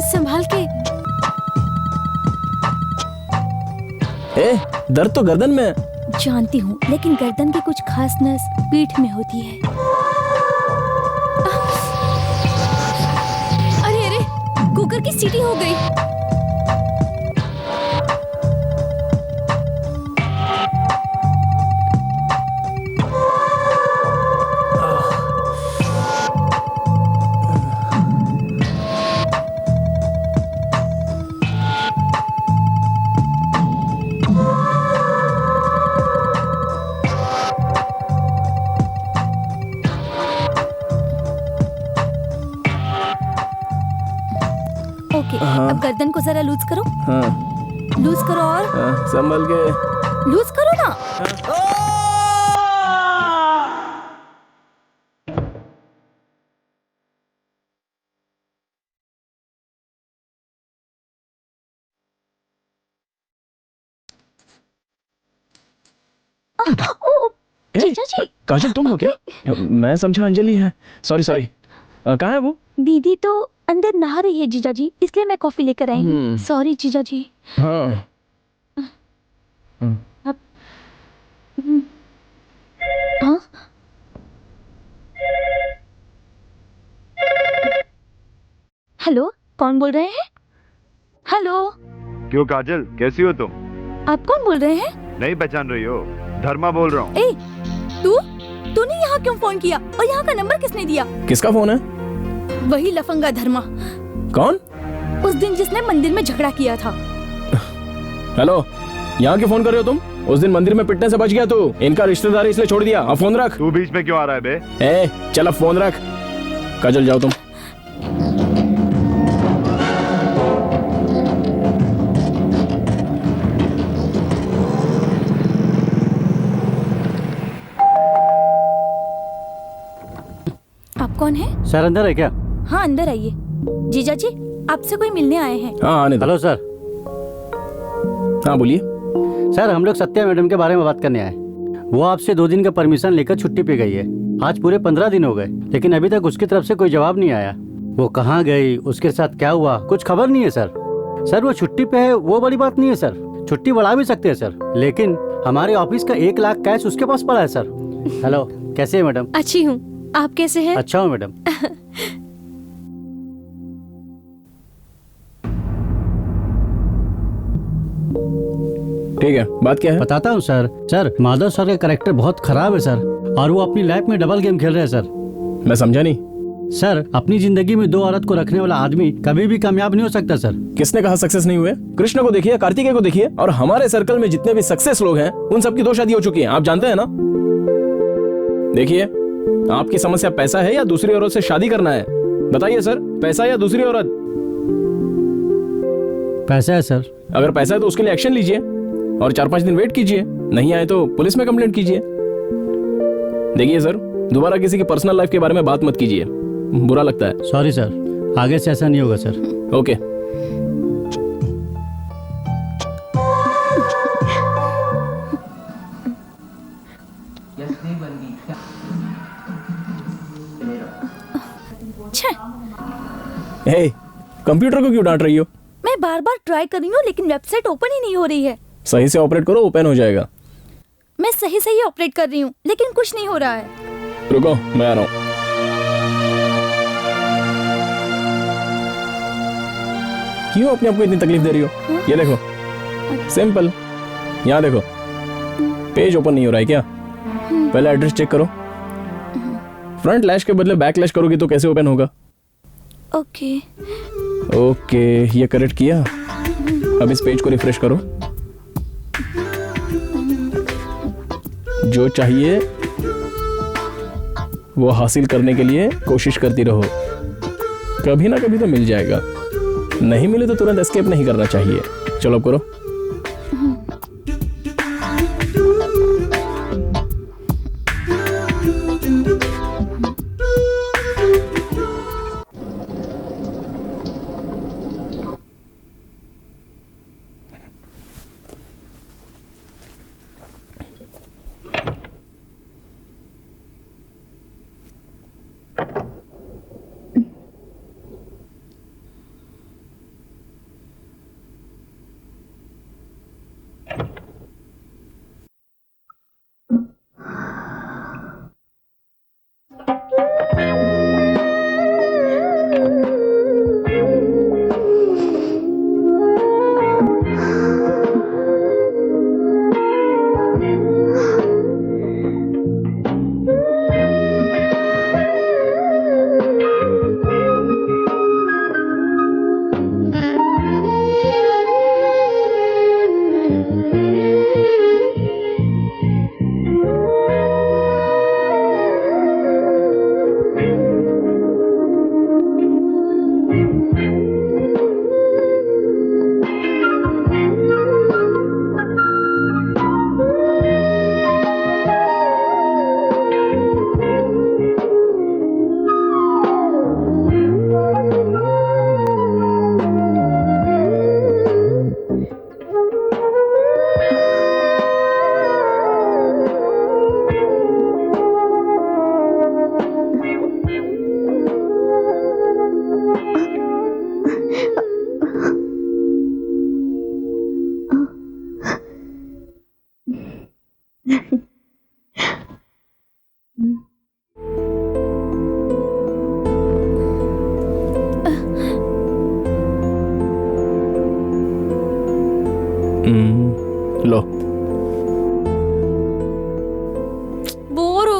संभाल के। दर्द तो गर्दन में है। जानती हूँ, लेकिन गर्दन की कुछ खास नस पीठ में होती है। अरे अरे, कुकर की सीटी हो गई। अब गर्दन को जरा लूज करो। हाँ। लूज करो और संभल के लूज करो ना। जीजा जी, काजल तुम हो क्या? मैं समझा अंजलि है। सॉरी सॉरी, कहाँ है वो? दीदी तो अंदर नहा रही है जीजा जी, इसलिए मैं कॉफी लेकर आई हूँ। सॉरी जीजा जी। हाँ। हाँ? हेलो, कौन बोल रहे हैं? हेलो, क्यों काजल, कैसी हो तुम? आप कौन बोल रहे हैं? नहीं पहचान रही हो? धर्मा बोल रहा हूँ। ए, तूने यहाँ क्यों फोन किया और यहाँ का नंबर किसने दिया? किसका फोन है? वही लफंगा धर्मा। कौन? उस दिन जिसने मंदिर में झगड़ा किया था। हेलो, यहाँ क्यों फोन कर रहे हो तुम? उस दिन मंदिर में पिटने से बच गया तू। इनका रिश्तेदार इसलिए छोड़ दिया। अब फोन रख। तू बीच में क्यों आ रहा है बे? चल अब फोन रख। काजल जाओ तुम। आप कौन है? सर अंदर है क्या? हाँ अंदर आइए। जीजा जी, आपसे कोई मिलने आए हैं। हाँ आने दो। Hello sir. हाँ बोलिए। सर हम लोग सत्या मैडम के बारे में बात करने आए। वो आपसे 2 दिन का परमिशन लेकर छुट्टी पे गई है। आज पूरे 15 दिन हो गए, लेकिन अभी तक उसकी तरफ से कोई जवाब नहीं आया। वो कहाँ गई, उसके साथ क्या हुआ, कुछ खबर नहीं है सर। सर वो छुट्टी पे है वो बड़ी बात नहीं है सर, छुट्टी बढ़ा भी सकते हैं सर, लेकिन हमारे ऑफिस का 1 लाख कैश उसके पास पड़ा है सर। हेलो, कैसे है मैडम? अच्छी हूँ, आप कैसे हैं? अच्छा हूँ मैडम। ठीक है, बात क्या है? बताता हूँ सर। सर माधव सर का कैरेक्टर बहुत खराब है सर, और वो अपनी लाइफ में डबल गेम खेल रहे हैं सर। मैं समझा नहीं। सर अपनी जिंदगी में 2 औरत को रखने वाला आदमी कभी भी कामयाब नहीं हो सकता सर। किसने कहा सक्सेस नहीं हुए? कृष्ण को देखिए, कार्तिकेय को देखिए, और हमारे सर्कल में जितने भी सक्सेस लोग हैं उन सबकी 2 शादी हो चुकी है। आप जानते हैं ना? देखिए, आपकी समस्या पैसा है या दूसरी औरत से शादी करना है? बताइए सर, पैसा या दूसरी औरत? पैसा है सर। अगर पैसा है तो उसके लिए एक्शन लीजिए और 4-5 दिन वेट कीजिए। नहीं आए तो पुलिस में कंप्लेंट कीजिए। देखिए सर, दोबारा किसी की पर्सनल लाइफ के बारे में बात मत कीजिए, बुरा लगता है। सॉरी सर, आगे से ऐसा नहीं होगा सर। ओके। हे, कंप्यूटर को क्यों डांट रही हो? मैं बार बार ट्राई कर रही हूँ लेकिन वेबसाइट ओपन ही नहीं हो रही है। सही से ऑपरेट करो, ओपन हो जाएगा। मैं सही से ही ऑपरेट कर रही हूँ लेकिन कुछ नहीं हो रहा है। रुको, मैं आ रहा हूँ। क्यों अपने आप को इतनी तकलीफ दे रही हो? ये देखो, सिंपल। यहाँ देखो, पेज ओपन नहीं हो रहा है क्या? पहले एड्रेस चेक करो। फ्रंट लैश के बदले बैक लैश करोगी तो कैसे ओपन होगा? ओके ओके, ये करेक्ट किया। अब इस पेज को रिफ्रेश करो। जो चाहिए वो हासिल करने के लिए कोशिश करती रहो, कभी ना कभी तो मिल जाएगा। नहीं मिले तो तुरंत एस्केप नहीं करना चाहिए। चलो करो।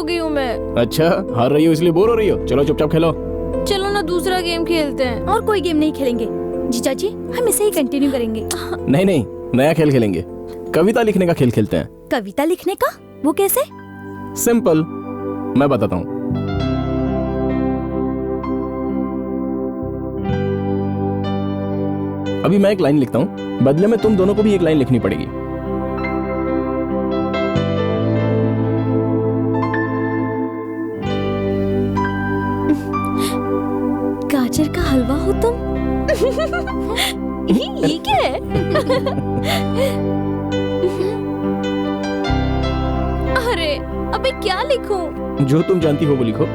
गई हूँ मैं। अच्छा, हार रही हो इसलिए बोर हो रही हो? चलो चुपचाप खेलो। चलो ना दूसरा गेम खेलते हैं। और कोई गेम नहीं खेलेंगे जीजा जी, हम इसे ही कंटिन्यू करेंगे। नहीं नहीं, नया खेल खेलेंगे। कविता लिखने का खेल खेलते हैं। कविता लिखने का? वो कैसे? सिंपल, मैं बताता हूँ। अभी मैं एक लाइन लिखता हूँ, बदले में तुम दोनों को भी एक लाइन लिखनी पड़ेगी। गाजर का हलवा हो तुम? ये क्या है? अरे अबे क्या लिखूं? जो तुम जानती हो वो लिखो।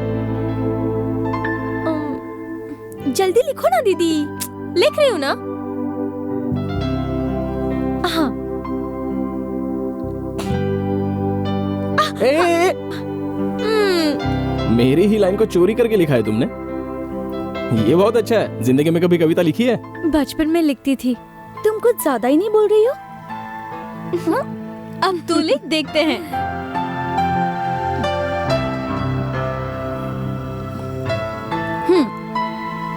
जल्दी लिखो ना दीदी। लिख रही हूँ ना। हाँ। मेरी ही लाइन को चोरी करके लिखा है तुमने। ये बहुत अच्छा है। जिंदगी में कभी कविता लिखी है? बचपन में लिखती थी। तुम कुछ ज्यादा ही नहीं बोल रही हो। अब तू लिख, देखते हैं।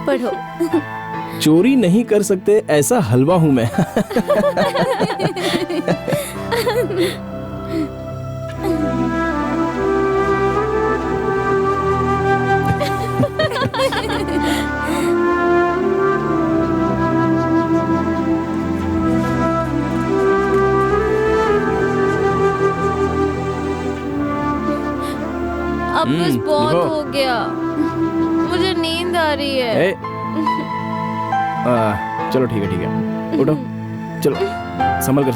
पढ़ो। चोरी नहीं कर सकते ऐसा हलवा हूं मैं। अब बस बहुत हो गया, मुझे नींद आ रही है। चलो ठीक है, उठो। चलो संभल कर।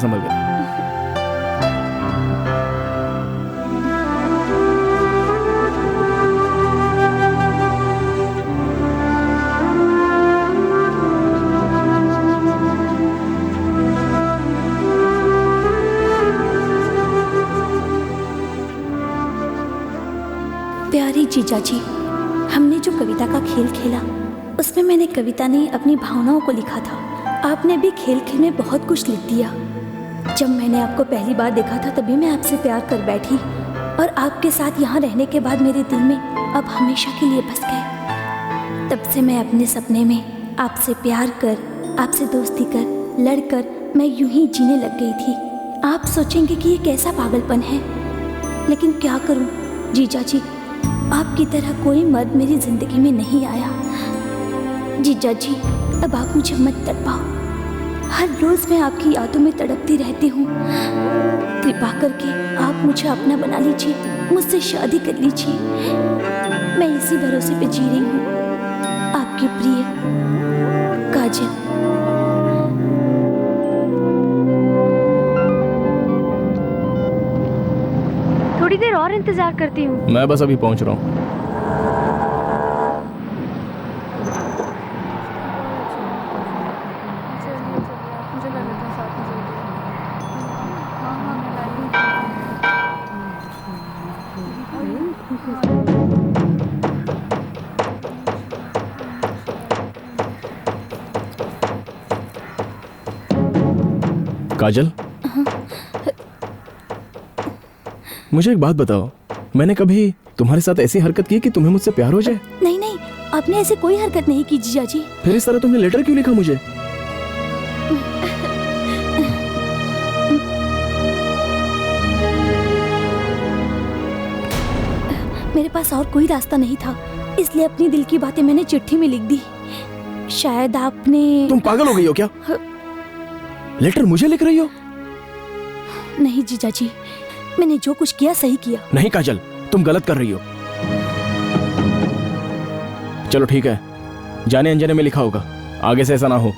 प्यारी जीजा जी, हमने जो कविता का खेल खेला उसमें मैंने कविता नहीं अपनी भावनाओं को लिखा था। आपने भी खेल खेल में बहुत कुछ लिख दिया। जब मैंने आपको पहली बार देखा था तभी मैं आपसे प्यार कर बैठी, और आपके साथ यहाँ रहने के बाद मेरे दिल में अब हमेशा के लिए बस गए। तब से मैं अपने सपने में आपसे प्यार कर, आपसे दोस्ती कर, लड़कर मैं यूं ही जीने लग गई थी। आप सोचेंगे कि ये कैसा पागलपन है, लेकिन क्या करूं जीजा जी, आपकी तरह कोई मर्द मेरी जिंदगी में नहीं आया। जीजा जी, अब आप मुझे मत तड़पाओ। हर रोज मैं आपकी यादों में तड़पती रहती हूँ। कृपा करके आप मुझे अपना बना लीजिए, मुझसे शादी कर लीजिए। मैं इसी भरोसे पे जी रही हूँ। आपकी प्रिय काजल। थोड़ी देर और इंतजार करती हूँ। मैं बस अभी पहुंच रहा हूँ। काजल, मुझे एक बात बताओ, मैंने कभी तुम्हारे साथ ऐसी हरकत की कि तुम्हें मुझसे प्यार हो जाए? नहीं नहीं, आपने ऐसी कोई हरकत नहीं की जीजा जी। फिर इस तरह तुमने लेटर क्यों लिखा मुझे? मेरे पास और कोई रास्ता नहीं था, इसलिए अपनी दिल की बातें मैंने चिट्ठी में लिख दी। शायद आपने... तुम पागल हो गई हो क्या? लेटर मुझे लिख रही हो? नहीं जीजा जी, मैंने जो कुछ किया सही किया। नहीं काजल, तुम गलत कर रही हो। चलो ठीक है, जाने अनजाने में लिखा होगा, आगे से ऐसा ना हो।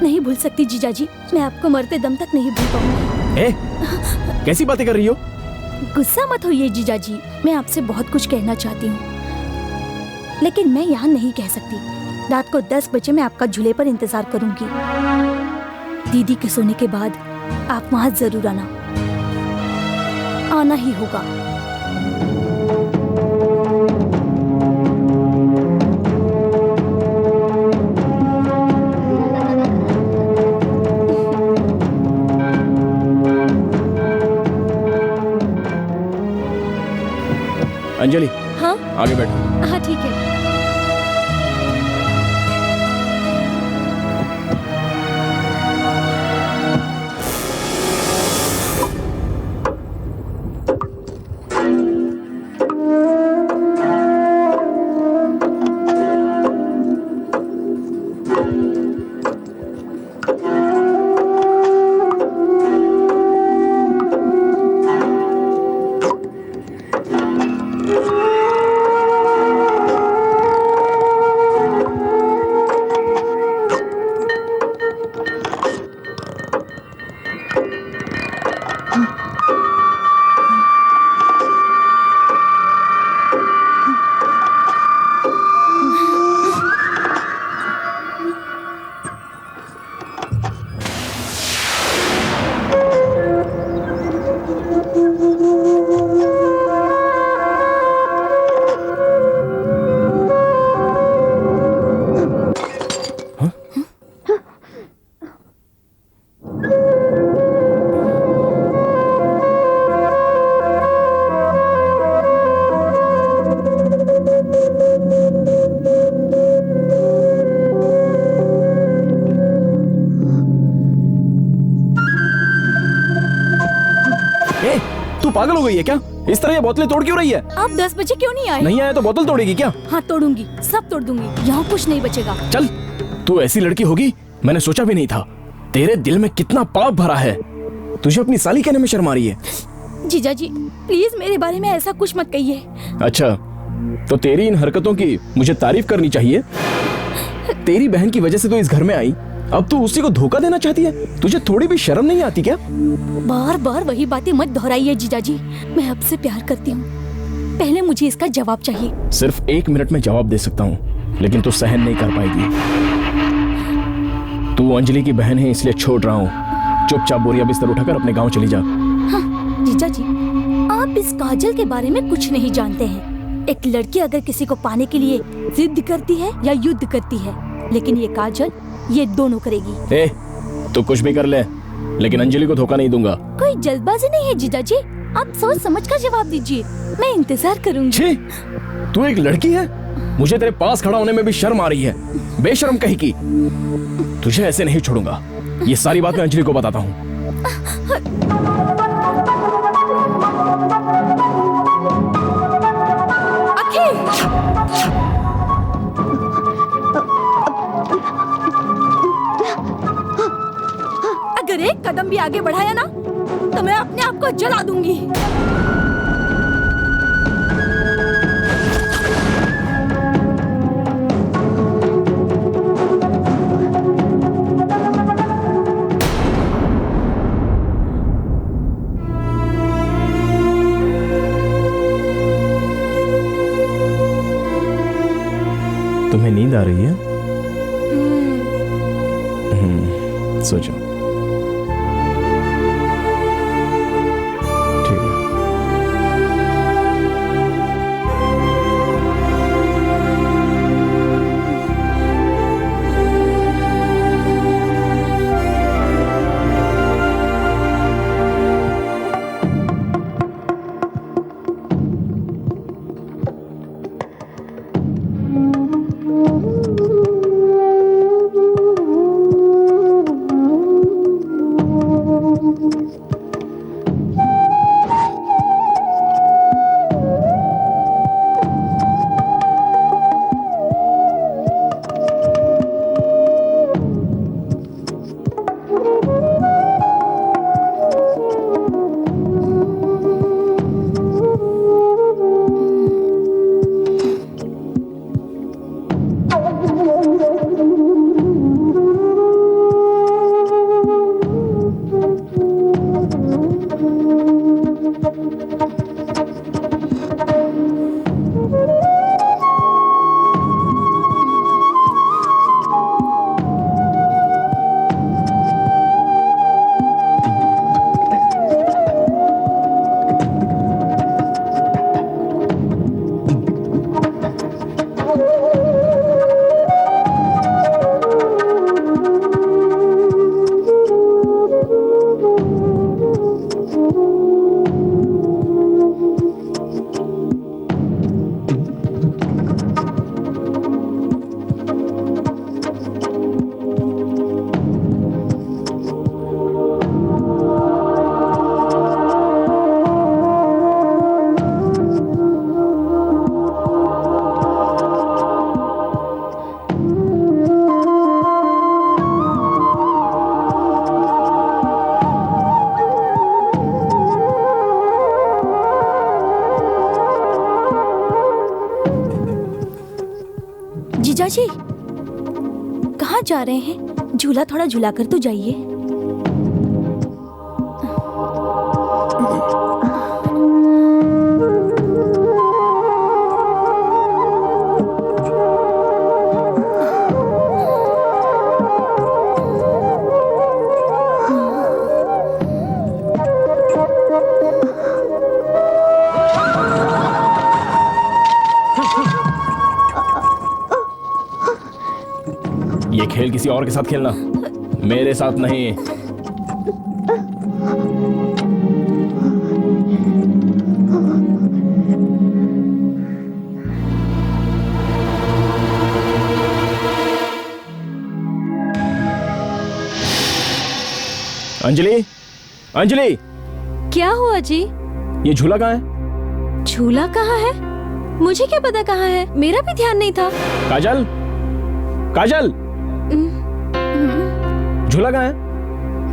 नहीं भूल सकती जीजा जी, मैं आपको मरते दम तक नहीं भूल पाऊंगी। कैसी बातें कर रही हो? गुस्सा मत होइए जीजा जी, मैं आपसे बहुत कुछ कहना चाहती हूँ, लेकिन मैं यहाँ नहीं कह सकती। रात को 10 बजे मैं आपका झूले पर इंतजार करूंगी। दीदी के सोने के बाद आप वहां जरूर आना ही होगा। अंजलि हाँ आगे बैठो। हाँ ठीक है। पागल हो गई है क्या? इस तरह ये बोतलें तोड़ क्यों रही है? आप 10 बजे क्यों नहीं आए? नहीं आए तो बोतल तोड़ेगी क्या? हाँ तोड़ूंगी, सब तोड़ दूंगी, यहाँ कुछ नहीं बचेगा। चल, तू ऐसी लड़की होगी मैंने सोचा भी नहीं था। तेरे दिल में कितना पाप भरा है, तुझे अपनी साली कहने में शर्म आ रही है। जीजा जी प्लीज मेरे बारे में ऐसा कुछ मत कहिए। अच्छा, तो तेरी इन हरकतों की मुझे तारीफ करनी चाहिए। तेरी बहन की वजह से तो इस घर में आई, अब तू उसी को धोखा देना चाहती है? तुझे थोड़ी भी शर्म नहीं आती क्या? बार बार वही बातें मत दोहराइए जीजा जी, मैं आपसे प्यार करती हूँ, पहले मुझे इसका जवाब चाहिए। सिर्फ 1 मिनट में जवाब दे सकता हूँ, लेकिन तू सहन नहीं कर पाएगी। तू अंजलि की बहन है इसलिए छोड़ रहा हूँ, चुपचाप बोरिया बिस्तर उठाकर अपने गाँव चली जा। हाँ, जीजा जी आप इस काजल के बारे में कुछ नहीं जानते हैं। एक लड़की अगर किसी को पाने के लिए जिद करती है या युद्ध करती है, लेकिन ये काजल ये दोनों करेगी। ए, तू कुछ भी कर ले, लेकिन अंजलि को धोखा नहीं दूंगा। कोई जल्दबाजी नहीं है जीजा जी, आप सोच समझ कर जवाब दीजिए, मैं इंतजार करूंगी। छी, तू एक लड़की है, मुझे तेरे पास खड़ा होने में भी शर्म आ रही है, बेशर्म कहीं की। तुझे ऐसे नहीं छोड़ूंगा, ये सारी बात मैं अंजलि को बताता हूँ। अगर एक कदम भी आगे बढ़ाया ना तो मैं अपने आप को जला दूंगी। तुम्हें नींद आ रही है? सो जाओ। ठीक है। जीजा जी कहाँ जा रहे हैं? झूला थोड़ा झूला कर तो जाइए। ये खेल किसी और के साथ खेलना, मेरे साथ नहीं। अंजलि, अंजलि, क्या हुआ जी? ये झूला कहाँ है? झूला कहाँ है? मुझे क्या पता कहाँ है, मेरा भी ध्यान नहीं था। काजल, काजल, झूला कहाँ है?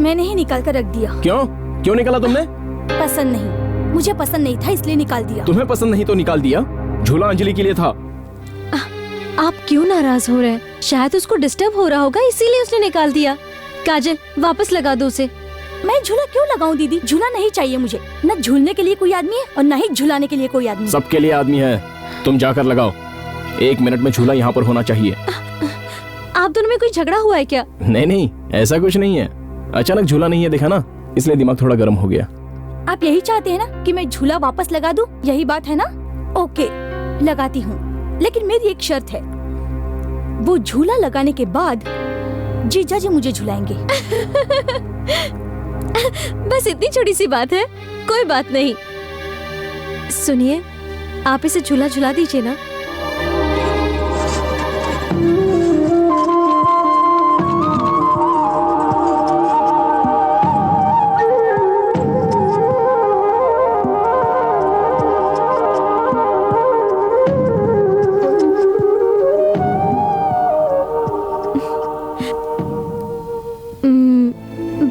मैंने ही निकाल कर रख दिया। क्यों? क्यों निकाला तुमने? पसंद नहीं, मुझे पसंद नहीं था इसलिए निकाल दिया। तुम्हें पसंद नहीं तो निकाल दिया। झूला अंजलि के लिए था। आप क्यों नाराज हो रहे हैं? शायद उसको डिस्टर्ब हो रहा होगा इसीलिए उसने निकाल दिया। काजल वापस लगा दो उसे। मैं झूला क्यों लगाऊं दीदी? झूला नहीं चाहिए मुझे। न झूलने के लिए कोई आदमी है और न ही झुलाने के लिए कोई आदमी। सबके लिए आदमी है, तुम जाकर लगाओ। 1 मिनट में झूला यहाँ पर होना चाहिए। आप दोनों में कोई झगड़ा हुआ है क्या? नहीं नहीं, ऐसा कुछ नहीं है। अचानक झूला नहीं है देखा ना, इसलिए दिमाग थोड़ा गर्म हो गया। आप यही चाहते हैं ना कि मैं झूला वापस लगा दूं? यही बात है ना? ओके, लगाती हूँ, लेकिन मेरी एक शर्त है। वो झूला लगाने के बाद जीजा जी मुझे झुलाएंगे। बस इतनी छोटी सी बात है, कोई बात नहीं। सुनिए, आप इसे झूला झुला दीजिए ना।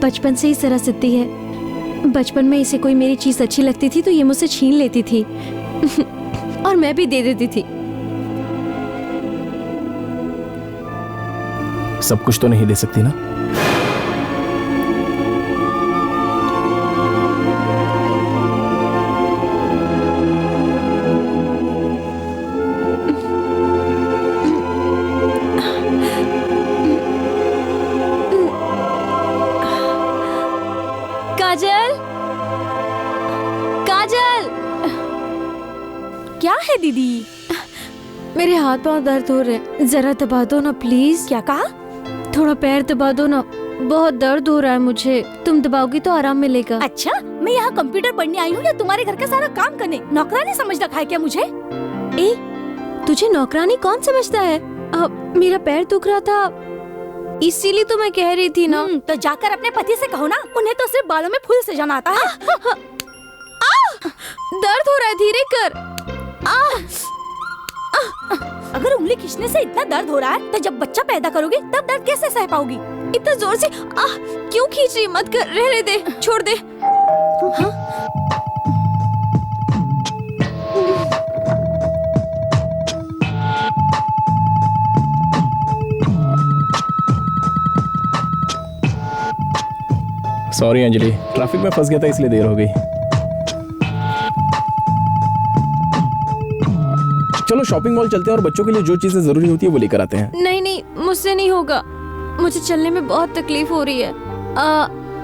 बचपन से ही जरा सिद्धि है। बचपन में इसे कोई मेरी चीज अच्छी लगती थी तो ये मुझसे छीन लेती थी और मैं भी दे देती थी। सब कुछ तो नहीं दे सकती ना। काजल, काजल, क्या है दीदी? मेरे हाथ पांव दर्द हो रहे हैं, जरा दबा दो ना प्लीज। क्या कहा? थोड़ा पैर दबा दो ना, बहुत दर्द हो रहा है मुझे। तुम दबाओगी तो आराम मिलेगा। अच्छा, मैं यहाँ कंप्यूटर पढ़ने आई हूँ या तुम्हारे घर का सारा काम करने? नौकरानी समझ रखा है क्या मुझे? ए, तुझे नौकरानी कौन समझता है? मेरा पैर दुख रहा था इसीलिए तो मैं कह रही थी ना। तो जाकर अपने पति से कहो ना, उन्हें तो सिर्फ बालों में फूल सजाना आता है। दर्द हो रहा है, धीरे कर। अगर उंगली खींचने से इतना दर्द हो रहा है तो जब बच्चा पैदा करोगे तब दर्द कैसे सह पाओगी? इतना जोर से क्यों खींच रही? मत कर, रहने दे, छोड़ दे। सॉरी अंजलि, ट्रैफिक में फंस गया था इसलिए देर हो गई। चलो शॉपिंग मॉल चलते हैं और बच्चों के लिए जो चीजें जरूरी होती है वो लेकर आते हैं। नहीं नहीं, मुझसे नहीं होगा, मुझे चलने में बहुत तकलीफ हो रही है।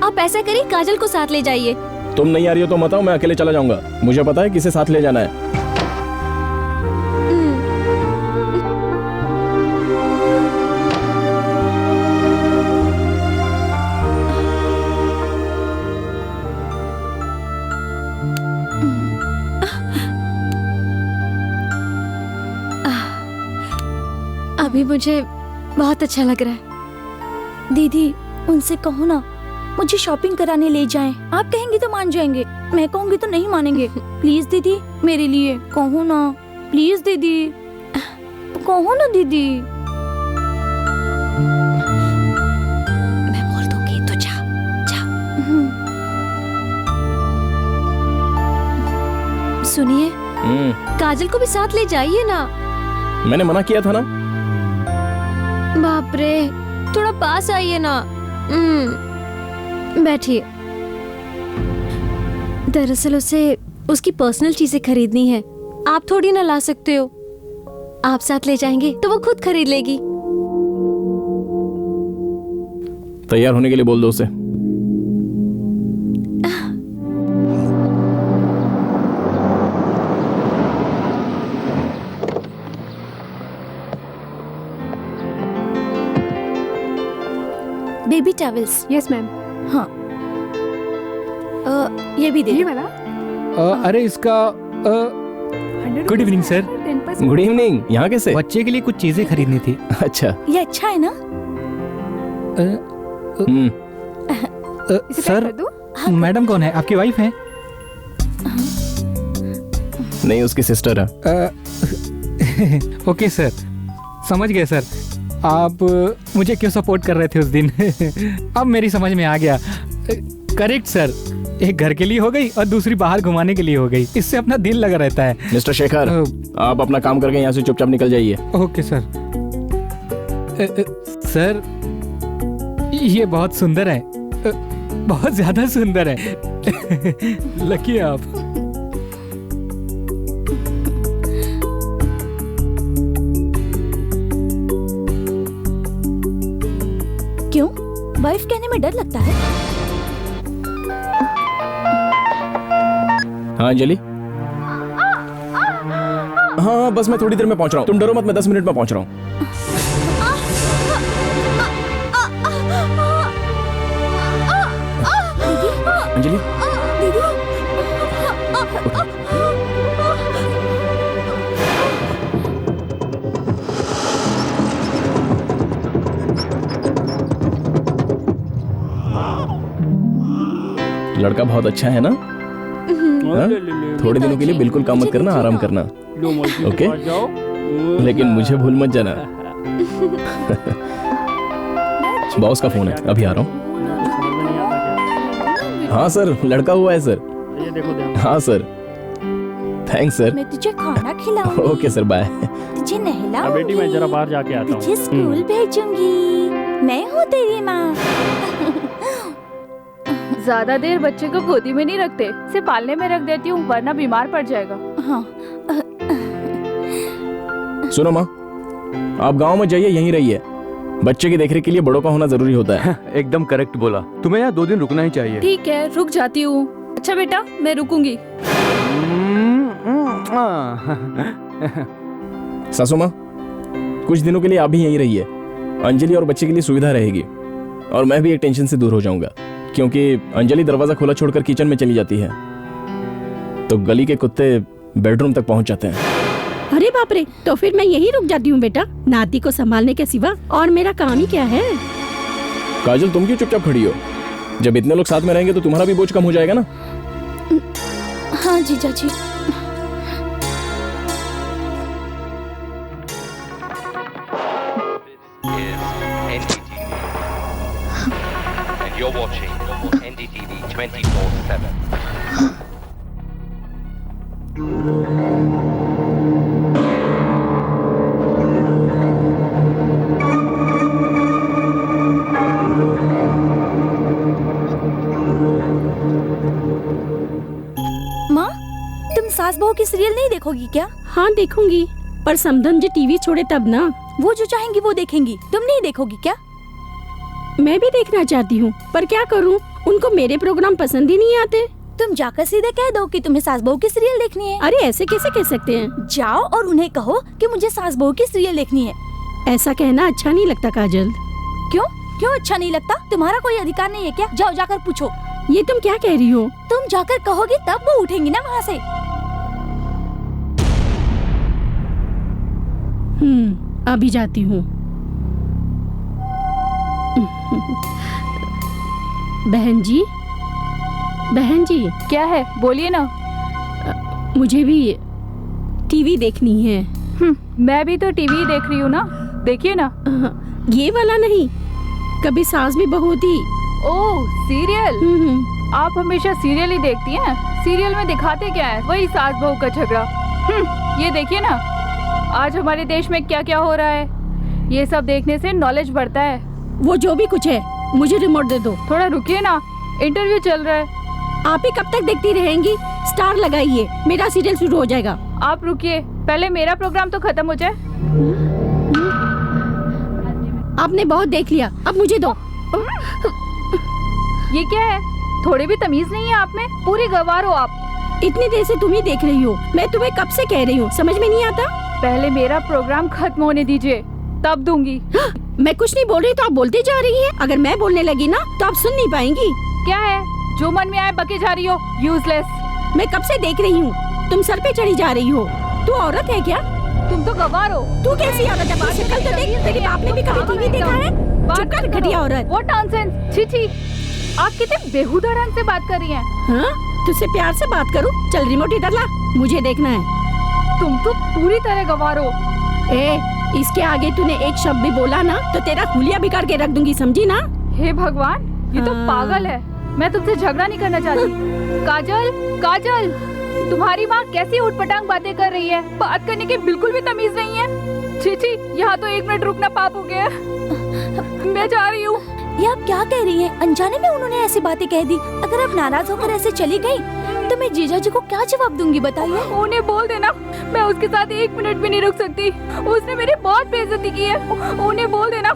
आप ऐसा करिए, काजल को साथ ले जाइए। तुम नहीं आ रही हो तो मत आओ, मैं अकेले चला जाऊंगा। मुझे पता है किसे साथ ले जाना है। अभी मुझे बहुत अच्छा लग रहा है। दीदी, उनसे कहो ना मुझे शॉपिंग कराने ले जाएं। आप कहेंगी तो मान जाएंगे, मैं कहूंगी तो नहीं मानेंगे। प्लीज दीदी, मेरे लिए कहो ना, प्लीज दीदी, कहो ना दीदी। मैं बोल दूंगी तो जा जा। सुनिए, काजल को भी साथ ले जाइए ना। मैंने मना किया था ना। बाप रे, थोड़ा पास आइए ना। बैठिए। दरअसल उसे उसकी पर्सनल चीजें खरीदनी है, आप थोड़ी ना ला सकते हो। आप साथ ले जाएंगे तो वो खुद खरीद लेगी। तैयार होने के लिए बोल दो उसे। Baby towels. Yes ma'am. हाँ, ये भी दे ये दो। वाला। अरे इसका good evening sir. 10%। Good evening. यहाँ कैसे? बच्चे के लिए कुछ चीजें खरीदनी थी। अच्छा। ये अच्छा है ना? इसे पैक सर कर दूं? मैडम कौन है? आपकी वाइफ है? नहीं, उसकी सिस्टर है। ओके सर, समझ गए सर। आप मुझे क्यों सपोर्ट कर रहे थे उस दिन? अब मेरी समझ में आ गया। करेक्ट सर, एक घर के लिए हो गई और दूसरी बाहर घुमाने के लिए हो गई। इससे अपना दिल लगा रहता है। मिस्टर शेखर, आप अपना काम करके यहाँ से चुपचाप निकल जाइए। Okay sir. सर ये बहुत सुंदर है, बहुत ज्यादा सुंदर है। लकी आप। क्यों? वाइफ कहने में डर लगता है? हाँ अंजलि। हाँ बस मैं थोड़ी देर में पहुंच रहा हूँ, तुम डरो मत, मैं 10 मिनट में पहुंच रहा हूँ। अंजलि, लड़का बहुत अच्छा है ना? हाँ? थोड़े दिनों के लिए बिल्कुल काम मत करना, आराम करना। ओके? लेकिन मुझे भूल मत जाना। बॉस का फोन है, अभी आ रहा हूँ। हाँ सर, लड़का हुआ है सर। ये देखो। हाँ सर, थैंक्स सर। मैं तुझे खाना खिलाऊंगी। Okay sir, bye. तुझे नहलाऊंगी। बेटी मैं जरा बाहर जाके आता हूँ। तुझे स्कूल भेजूंगी। मैं हूँ तेरी माँ। ज्यादा देर बच्चे को गोदी में नहीं रखते, सिर्फ पालने में रख देती हूँ, वरना बीमार पड़ जाएगा। हाँ। सुनो माँ, आप गांव में जाइए, यहीं रहिए। बच्चे की देखरेख के लिए बड़ों का होना जरूरी होता है। एकदम करेक्ट बोला, तुम्हें यहाँ 2 दिन रुकना ही चाहिए। ठीक है, रुक जाती हूँ। अच्छा बेटा, मैं रुकूंगी। सासू माँ, कुछ दिनों के लिए आप भी यहीं रहिए। अंजलि और बच्चे के लिए सुविधा रहेगी, और मैं भी एक टेंशन से दूर हो जाऊंगा, क्योंकि अंजलि दरवाजा खुला छोड़कर किचन में चली जाती है तो गली के कुत्ते बेडरूम तक पहुंच जाते हैं। अरे बाप रे, तो फिर मैं यही रुक जाती हूँ बेटा। नाती को संभालने के सिवा और मेरा काम ही क्या है? काजल, तुम क्यों चुपचाप खड़ी हो? जब इतने लोग साथ में रहेंगे तो तुम्हारा भी बोझ कम हो जाएगा ना। हाँ जीजा जी। You're watching NDTV 24/7. माँ, तुम सास बहू की सीरियल नहीं देखोगी क्या? हाँ देखूंगी, पर समधन जी टीवी छोड़े तब ना। वो जो चाहेंगी वो देखेंगी, तुम नहीं देखोगी क्या? मैं भी देखना चाहती हूँ, पर क्या करूँ, उनको मेरे प्रोग्राम पसंद ही नहीं आते। तुम जाकर सीधे कह दो कि तुम्हें सास बहू की सीरियल देखनी है। अरे ऐसे कैसे कह सकते हैं? जाओ और उन्हें कहो कि मुझे सास बहू की सीरियल देखनी है। ऐसा कहना अच्छा नहीं लगता काजल। क्यों? क्यों अच्छा नहीं लगता? तुम्हारा कोई अधिकार नहीं है क्या? जाओ जाकर पूछो। ये तुम क्या कह रही हो? तुम जाकर कहोगी तब वो उठेंगी ना वहाँ से। अभी जाती हूँ। बहन जी, बहन जी। क्या है? बोलिए ना। मुझे भी टीवी देखनी है। मैं भी तो टीवी देख रही हूँ ना, देखिए ना। ये वाला नहीं, कभी सास भी बहू थी। ओह सीरियल। आप हमेशा सीरियल ही देखती हैं। सीरियल में दिखाते क्या है? वही सास बहू का झगड़ा। ये देखिए ना, आज हमारे देश में क्या क्या हो रहा है। ये सब देखने से नॉलेज बढ़ता है। वो जो भी कुछ है, मुझे रिमोट दे दो। थोड़ा रुकिए ना, इंटरव्यू चल रहा है। आप ही कब तक देखती रहेंगी? स्टार लगाइए, मेरा सीरियल शुरू हो जाएगा। आप रुकिए, पहले मेरा प्रोग्राम तो खत्म हो जाए। आपने बहुत देख लिया, अब मुझे दो। ये क्या है? थोड़ी भी तमीज नहीं है आप में? पूरी गवार हो आप। इतनी देर से तुम ही देख रही हो, मैं तुम्हें कब से कह रही हूँ, समझ में नहीं आता? पहले मेरा प्रोग्राम खत्म होने दीजिए, तब दूंगी। मैं कुछ नहीं बोल रही तो आप बोलते जा रही हैं। अगर मैं बोलने लगी ना तो आप सुन नहीं पाएंगी। क्या है? जो मन में आए बके जा रही हो, यूजलेस। मैं कब से देख रही हूँ, तुम सर पे चढ़ी जा रही हो। तू औरत है क्या? तुम तो गवार हो। तू कैसी औरत है? बात शक्ल तो देख, तेरे बाप ने भी कभी टीवी देखा है? चुप कर घटिया औरत। वो नॉनसेंस, छी छी। आप कितने बेहुदा ढंग से बात कर रही हैं। हाँ? तुझसे प्यार से बात करूँ? चल रिमोट इधर ला, मुझे देखना है। तुम तो पूरी तरह गवार हो। इसके आगे तूने एक शब्द भी बोला ना तो तेरा हुलिया बिगाड़ के रख दूंगी, समझी ना? हे भगवान, ये तो पागल है। मैं तुमसे झगड़ा नहीं करना चाहती। काजल, काजल, तुम्हारी माँ कैसी उठपटांग बातें कर रही है। बात करने की बिल्कुल भी तमीज नहीं है। छी छी, यहाँ तो 1 मिनट रुकना पाप हो गया। मैं जा रही हूँ। ये आप क्या कह रही हैं? अनजाने में उन्होंने ऐसी बातें कह दी। अगर आप नाराज होकर ऐसे चली गई तो मैं जीजा जी को क्या जवाब दूंगी बताइए? उन्हें बोल देना मैं उसके साथ 1 मिनट भी नहीं रुक सकती। उसने मेरी बहुत बेइज्जती की है। उन्हें बोल देना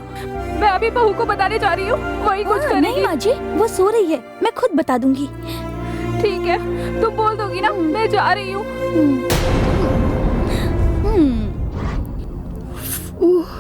मैं अभी बहू को बताने जा रही हूँ, वही कुछ करेगी। नहीं माँ जी, वो सो रही है, मैं खुद बता दूंगी। ठीक है, तुम बोल दोगी ना? मैं जा रही हूँ।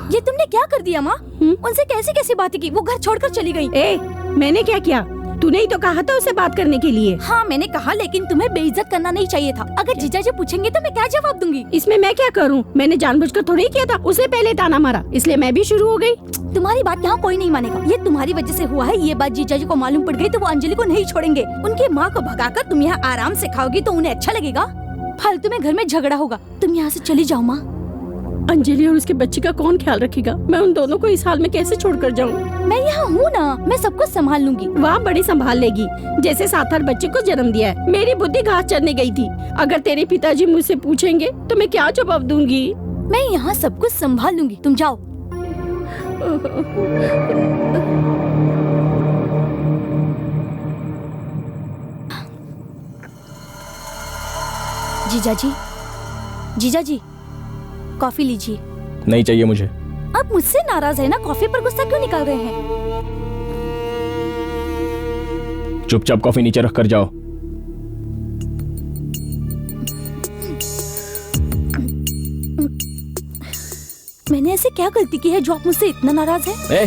ये तुमने क्या कर दिया माँ? उनसे कैसी कैसी बातें की? वो घर छोड़कर चली गई। मैंने क्या किया? तूने ही तो कहा था उसे बात करने के लिए। हाँ मैंने कहा, लेकिन तुम्हें बेइज्जत करना नहीं चाहिए था। अगर जीजा जी पूछेंगे तो मैं क्या जवाब दूंगी? इसमें मैं क्या करूं? मैंने जानबूझकर थोड़ी किया था, उसे पहले ताना मारा, इसलिए मैं भी शुरू हो गई। तुम्हारी बात यहाँ कोई नहीं मानेगा। ये तुम्हारी वजह से हुआ है। ये बात जीजा जी को मालूम पड़ गई तो वो अंजलि को नहीं छोड़ेंगे। उनकी माँ को भगाकर तुम यहाँ आराम से खाओगी तो उन्हें अच्छा लगेगा? फालतू में घर में झगड़ा होगा। तुम यहाँ से चली जाओ माँ। अंजलि और उसके बच्चे का कौन ख्याल रखेगा? मैं उन दोनों को इस हाल में कैसे छोड़कर जाऊं? मैं यहाँ हूँ ना, मैं सब कुछ संभाल लूंगी। वहाँ बड़ी संभाल लेगी, जैसे 7 बच्चे को जन्म दिया है। मेरी बुद्धि घास चरने गई थी। अगर तेरे पिताजी मुझसे पूछेंगे तो मैं क्या जवाब दूंगी? मैं यहाँ सब कुछ संभाल लूंगी, तुम जाओ। जीजा जी, जीजा जी, कॉफी लीजिए। नहीं चाहिए मुझे। आप मुझसे नाराज है ना? कॉफी पर गुस्सा क्यों निकाल रहे हैं? चुपचाप कॉफी नीचे रख कर जाओ। मैंने ऐसे क्या गलती की है जो आप मुझसे इतना नाराज है?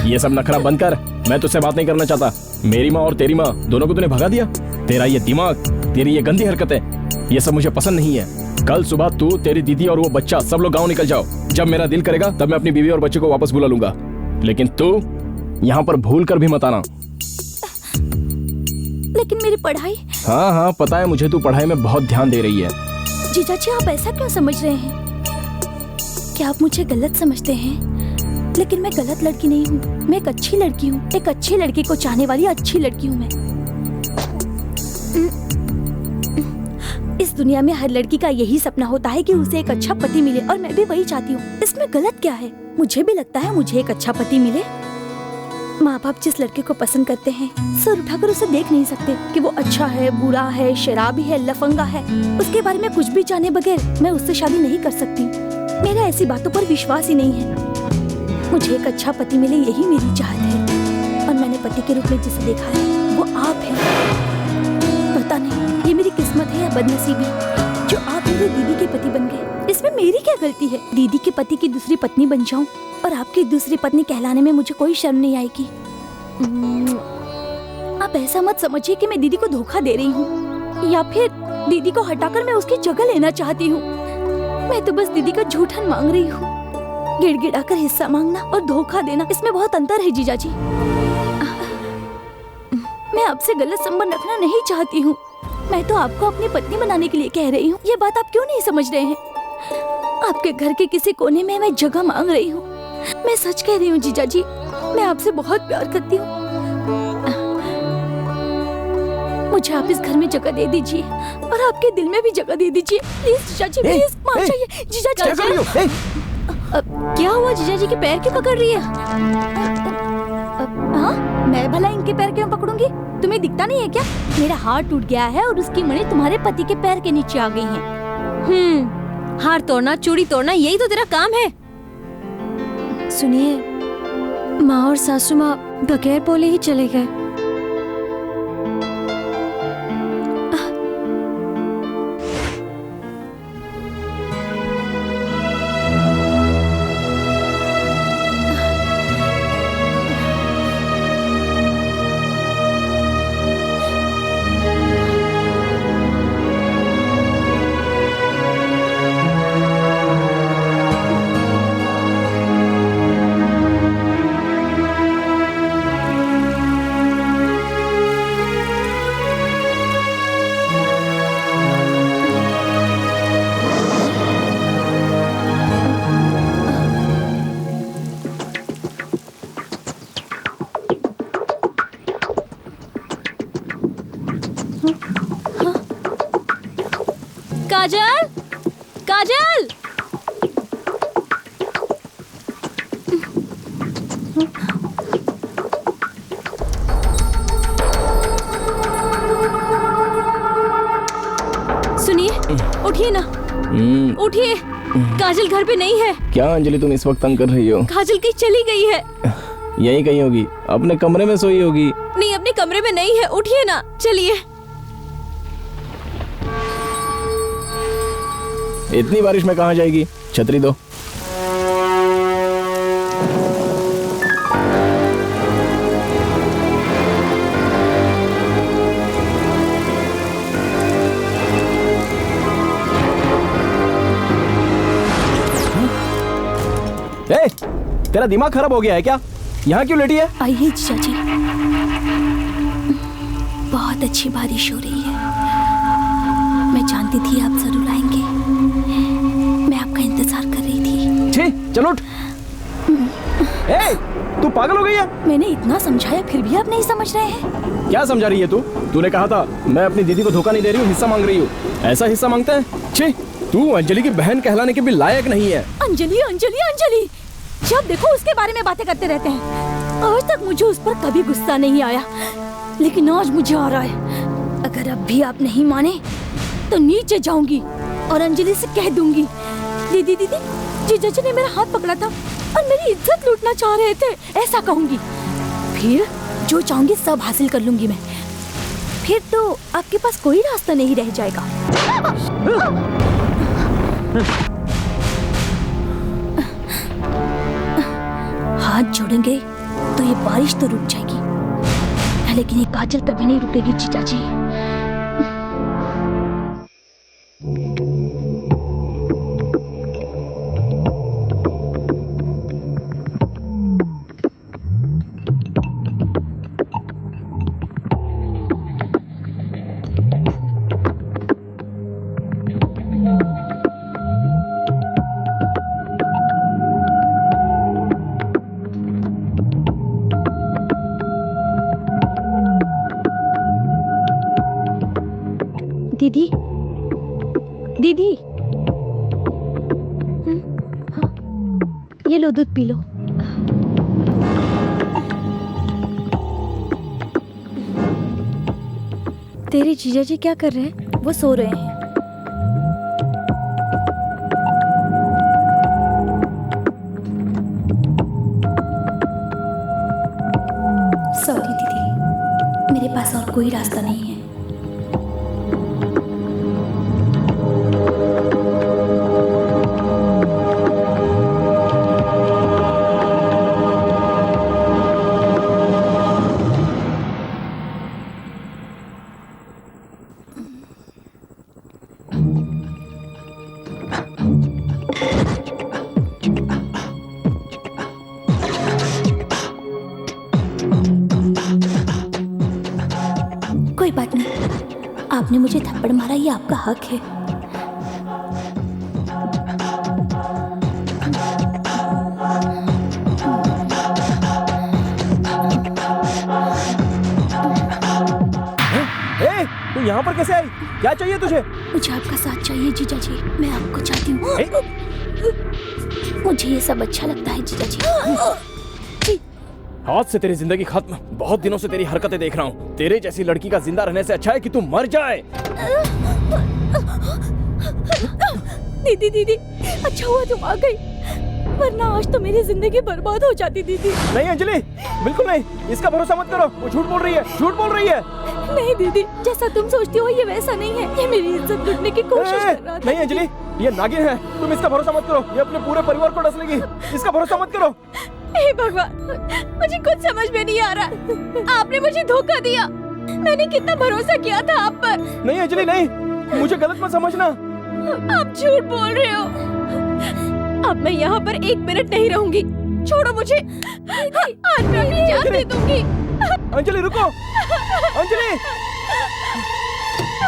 ये सब नखरा बंद कर। मैं तुझसे बात नहीं करना चाहता। मेरी माँ और तेरी माँ दोनों को तूने भगा दिया। तेरा ये दिमाग, तेरी ये गंदी हरकतें, ये सब मुझे पसंद नहीं है। कल सुबह तू, तेरी दीदी और वो बच्चा सब लोग गांव निकल जाओ। जब मेरा दिल करेगा तब मैं अपनी बीवी और बच्चे को वापस बुला लूंगा, लेकिन तू यहाँ पर भूल कर भी मत आना। लेकिन मेरी पढ़ाई? हाँ हाँ पता है मुझे, तू पढ़ाई में बहुत ध्यान दे रही है। जीजा जी आप ऐसा क्यों समझ रहे हैं? क्या आप मुझे गलत समझते हैं? लेकिन मैं गलत लड़की नहीं हूँ, मैं एक अच्छी लड़की हूँ। एक अच्छी लड़की को चाहने वाली अच्छी लड़की हूँ मैं। इस दुनिया में हर लड़की का यही सपना होता है कि उसे एक अच्छा पति मिले, और मैं भी वही चाहती हूँ। इसमें गलत क्या है? मुझे भी लगता है मुझे एक अच्छा पति मिले। माँ बाप जिस लड़के को पसंद करते हैं, सर उठाकर उसे देख नहीं सकते कि वो अच्छा है, बुरा है, शराबी है, लफंगा है। उसके बारे में कुछ भी जाने बगैर मैं उससे शादी नहीं कर सकती। मेरा ऐसी बातों पर विश्वास ही नहीं है। मुझे एक अच्छा पति मिले, यही मेरी चाहत है। और मैंने पति के रूप में जिसे देखा है वो आप हैं। पता नहीं ये मेरी किस्मत है या बदनसीबी जो आप मेरी दीदी के पति बन गए। इसमें मेरी क्या गलती है? दीदी के पति की दूसरी पत्नी बन जाऊं और आपकी दूसरी पत्नी कहलाने में मुझे कोई शर्म नहीं आएगी। आप ऐसा मत समझिए कि मैं दीदी को धोखा दे रही हूँ या फिर दीदी को हटाकर मैं उसकी जगह लेना चाहती हूँ। मैं तो बस दीदी का झूठन मांग रही हूँ। गिड़गिड़ाकर हिस्सा मांगना और धोखा देना, इसमें बहुत अंतर है जीजा जी। मैं आपसे गलत संबंध रखना नहीं चाहती हूँ। मैं तो आपको अपनी पत्नी बनाने के लिए कह रही हूँ। ये बात आप क्यों नहीं समझ रहे हैं? आपके घर के किसी कोने में मैं जगह मांग रही हूँ। मैं सच कह रही हूँ जीजा जी, मैं आपसे बहुत प्यार करती हूँ। मुझे आप इस घर में जगह दे दीजिए और आपके दिल में भी जगह दे दीजिए। प्लीज जीजा जी, प्लीज मान जाइए। जीजा जी क्या हुआ? जीजा जी के पैर क्यों पकड़ रही है? हाँ, मैं भला इनके पैर क्यों पकड़ूंगी? तुम्हें दिखता नहीं है क्या? मेरा हार टूट गया है और उसकी मणि तुम्हारे पति के पैर के नीचे आ गई हैं। हार तोड़ना, चूड़ी तोड़ना, यही तो तेरा काम है। सुनिए, माँ और सासू माँ बगैर बोले ही चले गए। काजल, काजल, सुनिए, उठिए ना, उठिए। काजल घर पे नहीं है। क्या अंजलि तुम इस वक्त तंग कर रही हो? काजल कहीं चली गई है। यहीं कहीं होगी, अपने कमरे में सोई होगी। नहीं, अपने कमरे में नहीं है। उठिए ना, चलिए। इतनी बारिश में कहाँ जाएगी? छतरी दो। ए, तेरा दिमाग खराब हो गया है क्या? यहाँ क्यों लेटी है? आइए जीजा जी, बहुत अच्छी बारिश हो रही है। मैं जानती थी आप जरूर आएंगे। मैं आपका इंतजार कर रही थी। छी, चलो उठ। ए, तू पागल हो गई है? मैंने इतना समझाया फिर भी आप नहीं समझ रहे हैं। क्या समझा रही है तू? तूने कहा था मैं अपनी दीदी को धोखा नहीं दे रही हूँ, हिस्सा मांग रही हूँ। ऐसा हिस्सा मांगता है? छी, तू अंजलि की बहन कहलाने के भी लायक नहीं है। अंजलि, अंजलि, अंजलि, जब देखो उसके बारे में बातें करते रहते हैं। आज तक मुझे उस पर कभी गुस्सा नहीं आया, लेकिन आज मुझे आ रहा है। अगर अब भी आप नहीं माने तो नीचे जाऊंगी और अंजलि से कह दूंगी, दीदी दीदी, जीजा जी ने मेरा हाथ पकड़ा था और मेरी इज्जत लूटना चाह रहे थे, ऐसा कहूंगी। फिर जो चाहूंगी सब हासिल कर लूंगी मैं। फिर तो आपके पास कोई रास्ता नहीं रह जाएगा। हाथ जोड़ेंगे तो ये बारिश तो रुक जाएगी, लेकिन ये काजल कभी नहीं रुकेगी जीजा जी। दीदी, दीदी, हाँ, ये लो दूध पी लो। तेरे जीजा जी क्या कर रहे हैं? वो सो रहे हैं। सॉरी दीदी, मेरे पास और कोई रास्ता नहीं है। कोई बात नहीं, आपने मुझे थप्पड़ मारा, ये आपका हक है। तू यहाँ पर कैसे आई? क्या चाहिए तुझे? मुझे आपका साथ चाहिए जीजा जी, मैं आपको चाहती हूँ। मुझे ये सब अच्छा लगता है जीजा जी। आज से तेरी जिंदगी खत्म। बहुत दिनों से तेरी हरकतें देख रहा हूँ। तेरे जैसी लड़की का जिंदा रहने से अच्छा है कि तू मर जाए। दीदी दीदी, अच्छा हुआ तुम आ गई, वरना आज तो मेरी जिंदगी बर्बाद हो जाती दीदी। नहीं अंजलि, बिल्कुल नहीं, इसका भरोसा मत करो। वो झूठ बोल रही है, झूठ बोल रही है। नहीं दीदी, जैसा तुम सोचती हो ये वैसा नहीं है। ये मेरी इज्जत लूटने की कोशिश कर रहा था। नहीं अंजलि, ये नागिन है, तुम इसका भरोसा मत करो। ये अपने पूरे परिवार को डस लेगी। इसका भरोसा मत करो। हे भगवान, मुझे कुछ समझ में नहीं आ रहा। आपने मुझे धोखा दिया। मैंने कितना भरोसा किया था आप पर। नहीं अंजलि नहीं, मुझे गलत मत समझना। आप झूठ बोल रहे हो। अब मैं यहाँ पर 1 मिनट नहीं रहूंगी। छोड़ो मुझे, आज मैं अपनी जान दे दूंगी। अंजलि रुको, अंजलि,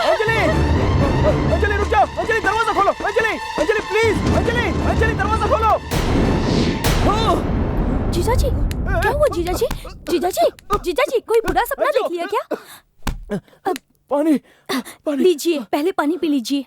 अंजलि, अंजलि रुक जाओ। अंजलि दरवाजा खोलो। अंजलि, अंजलि प्लीज, अंजलि, अंजलि दरवाजा खोलो। जीजा जी, क्या हुआ जीजा जी? जीजा जी, जीजा जी, कोई बुरा सपना देख लिया क्या? पानी, पानी लीजिए, पहले पानी पी लीजिए।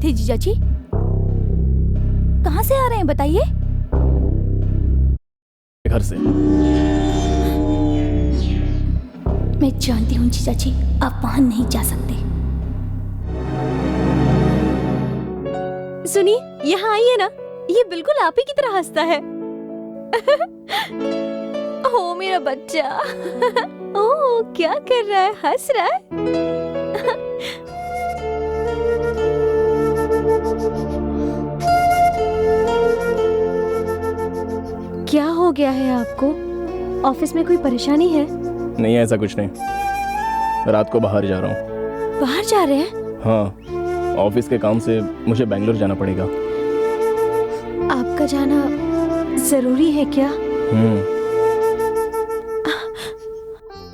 थे जीजा जी? कहाँ से आ रहे हैं बताइए? घर से। मैं जानती हूँ जीजा जी, आप वहां नहीं जा सकते। सुनिए, यहाँ आइए ना, ये बिल्कुल आप ही की तरह हंसता है। ओ मेरा बच्चा। ओ क्या कर रहा है, हंस रहा है? क्या हो गया है आपको? ऑफिस में कोई परेशानी है? नहीं, ऐसा कुछ नहीं। रात को बाहर जा रहा हूँ। बाहर जा रहे हैं? हाँ, ऑफिस के काम से मुझे बेंगलोर जाना पड़ेगा। आपका जाना जरूरी है क्या?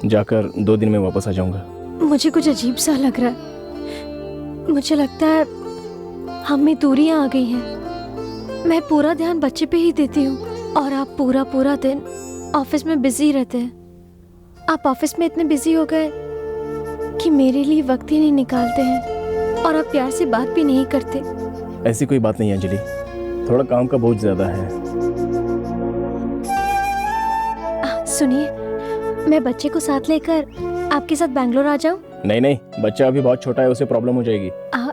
जाकर 2 दिन में वापस आ जाऊंगा। मुझे कुछ अजीब सा लग रहा है। मुझे लगता है हम में दूरियां आ गई हैं। मैं पूरा ध्यान बच्चे पे ही देती हूँ और आप पूरा दिन ऑफिस में बिजी रहते हैं। आप ऑफिस में इतने बिजी हो गए कि मेरे लिए वक्त ही नहीं निकालते हैं और आप प्यार से बात भी नहीं करते। ऐसी कोई बात नहीं है अंजलि, थोड़ा काम का बोझ ज्यादा है। सुनिए, मैं बच्चे को साथ लेकर आपके साथ बैंगलोर आ जाऊं? नहीं, बच्चा अभी बहुत छोटा है, उसे प्रॉब्लम हो जाएगी।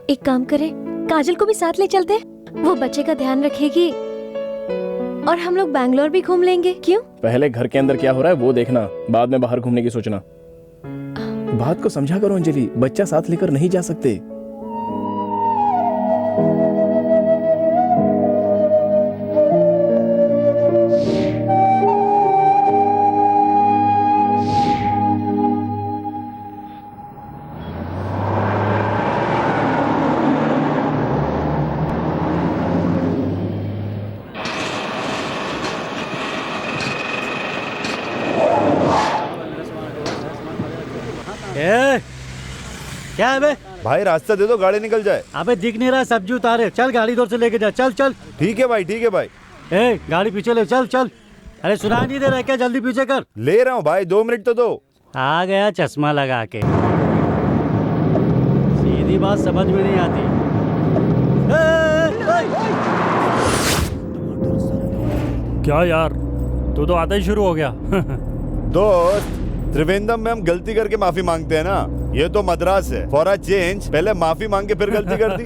एक काम करें, काजल को भी साथ ले चलते, वो बच्चे का ध्यान रखेगी और हम लोग बैंगलोर भी घूम लेंगे। क्यों? पहले घर के अंदर क्या हो रहा है वो देखना, बाद में बाहर घूमने की सोचना। बात को समझा करो अंजलि, बच्चा साथ लेकर नहीं जा सकते। क्या है बे? भाई रास्ता दे दो, गाड़ी निकल जाए। अबे दिख नहीं रहा, सब्जी उतारे। चल गाड़ी इधर से लेके जा। चल चल। ठीक है भाई, ठीक है भाई। ए गाड़ी पीछे ले, चल चल। अरे सुनाई नहीं दे रहा क्या? जल्दी पीछे कर। ले रहा हूँ भाई, 2 मिनट तो दो। आ गया चश्मा लगा के। सीधी बात समझ में नहीं आती। क्या यार, तू तो आता ही शुरू हो गया। दोस्त, त्रिवेंद्रम में हम गलती करके माफी मांगते हैं ना, ये तो मद्रास है। फॉर अ चेंज पहले माफी मांग के फिर गलती कर दी।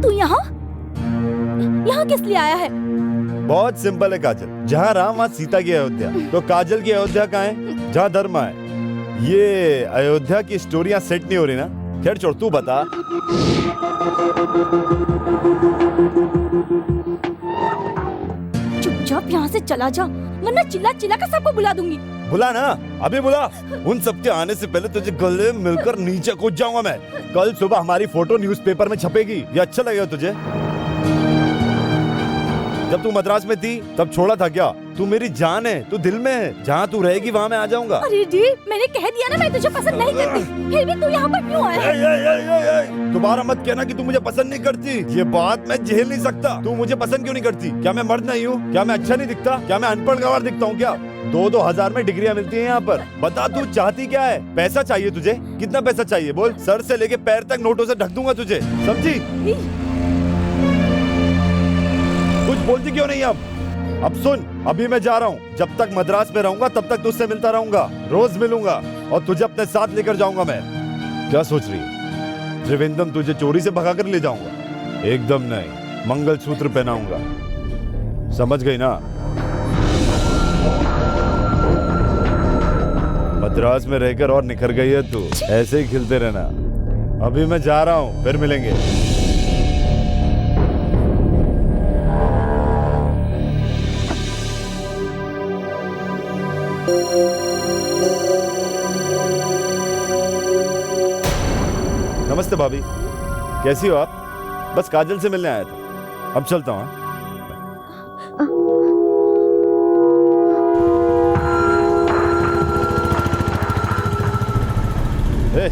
तू यहाँ किस लिए आया है? बहुत सिंपल है काजल, जहाँ राम वहाँ सीता की अयोध्या, तो काजल की अयोध्या कहाँ है? जहाँ धर्म है। ये अयोध्या की स्टोरियाँ सेट नहीं हो रही ना। खैर छोड़, तू बता। चुपचाप यहाँ से चला जा, वरना चिल्ला चिल्ला कर सबको बुला दूंगी। बुला ना, अभी बुला। उन सबके आने से पहले तुझे गले मिलकर नीचे कूद जाऊंगा मैं। कल सुबह हमारी फोटो न्यूज़पेपर में छपेगी, ये अच्छा लगेगा तुझे? जब तू मद्रास में थी तब छोड़ा था क्या? तू मेरी जान है, तू दिल में है। जहाँ तू रहेगी वहाँ मैं आ जाऊंगा। अरे डी, मैंने कह दिया ना मैं तुझे पसंद नहीं करती, फिर भी तू यहाँ पर क्यों आया है? दोबारा मत कहना कि तू मुझे पसंद नहीं करती, ये बात मैं झेल नहीं सकता। तू मुझे पसंद क्यों नहीं करती? क्या मैं मर्द नहीं हूँ? क्या मैं अच्छा नहीं दिखता? क्या मैं अनपढ़ गंवार दिखता हूँ क्या? 2-2 हजार में डिग्रियाँ मिलती हैं यहाँ पर। बता तू चाहती क्या है? पैसा चाहिए तुझे? कितना पैसा चाहिए बोल? सर से लेके पैर तक नोटों से ढक दूंगा तुझे, समझी? कुछ बोलती क्यों नहीं अब सुन, अभी मैं जा रहा हूँ। जब तक मद्रास में रहूंगा तब तक तुझसे मिलता रहूंगा, रोज मिलूंगा और तुझे अपने साथ लेकर जाऊंगा मैं। क्या सोच रही है? त्रिवेंद्रम तुझे चोरी से भगा कर ले जाऊंगा? एकदम नहीं, मंगलसूत्र पहनाऊंगा, समझ गई ना? मद्रास में रहकर और निखर गई है तू, ऐसे ही खिलते रहना। अभी मैं जा रहा हूँ, फिर मिलेंगे। नमस्ते भाभी, कैसी हो आप? बस काजल से मिलने आया था, अब चलता हूँ।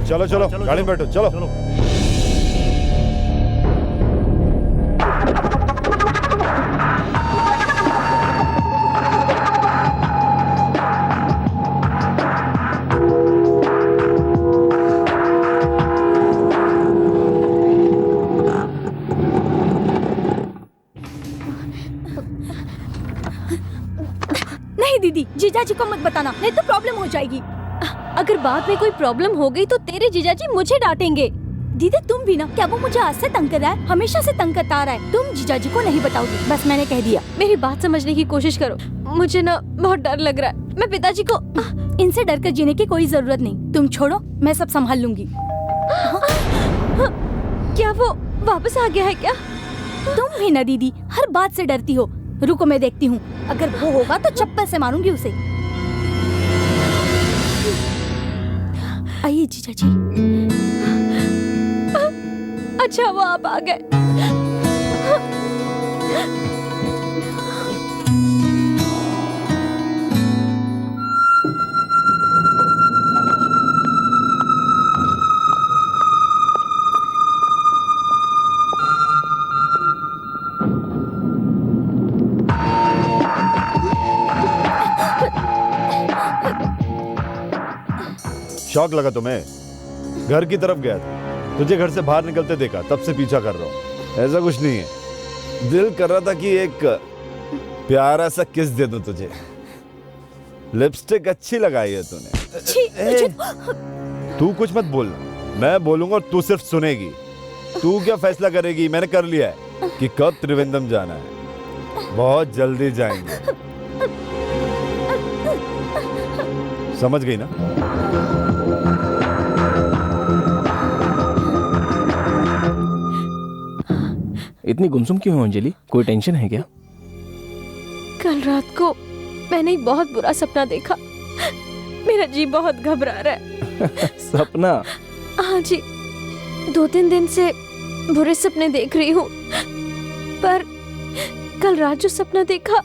चलो चलो, गाड़ी में बैठो, चलो। नहीं दीदी, जीजाजी को मत बताना, नहीं तो प्रॉब्लम हो जाएगी। अगर बाद में कोई प्रॉब्लम हो गई तो तेरे जीजाजी मुझे डांटेंगे। दीदी तुम भी ना, क्या वो मुझे आज से तंग कर रहा है? हमेशा से तंग करता आ रहा है। तुम जीजाजी को नहीं बताओगी, बस मैंने कह दिया। मेरी बात समझने की कोशिश करो, मुझे ना बहुत डर लग रहा है। मैं पिताजी को इनसे डर कर जीने की कोई जरूरत नहीं, तुम छोड़ो, मैं सब संभाल लूंगी। क्या वो वापस आ गया है क्या? तुम भी ना दीदी, हर बात से डरती हो। रुको मैं देखती हूँ, अगर वो होगा तो चप्पल से मारूंगी उसे। आइए जीजाजी। अच्छा वो आप आ गए। शौक लगा तुम्हें? घर की तरफ गया था, तुझे घर से बाहर निकलते देखा, तब से पीछा कर रहा हूँ। ऐसा कुछ नहीं है, दिल कर रहा था कि एक प्यारा सा किस दे दूं तुझे। लिपस्टिक अच्छी लगाई है तूने। तू कुछ मत बोलना, मैं बोलूंगा और तू सिर्फ सुनेगी। तू क्या फैसला करेगी? मैंने कर लिया है कि कब त्रिवेंद्रम जाना है। बहुत जल्दी जाएंगे, समझ गई ना? इतनी गुमसुम क्यों हो अंजलि? कोई टेंशन है क्या? कल रात को मैंने एक बहुत बुरा सपना देखा, मेरा जी बहुत घबरा रहा है। सपना? हाँ जी, 2-3 दिन से बुरे सपने देख रही हूँ, पर कल रात जो सपना देखा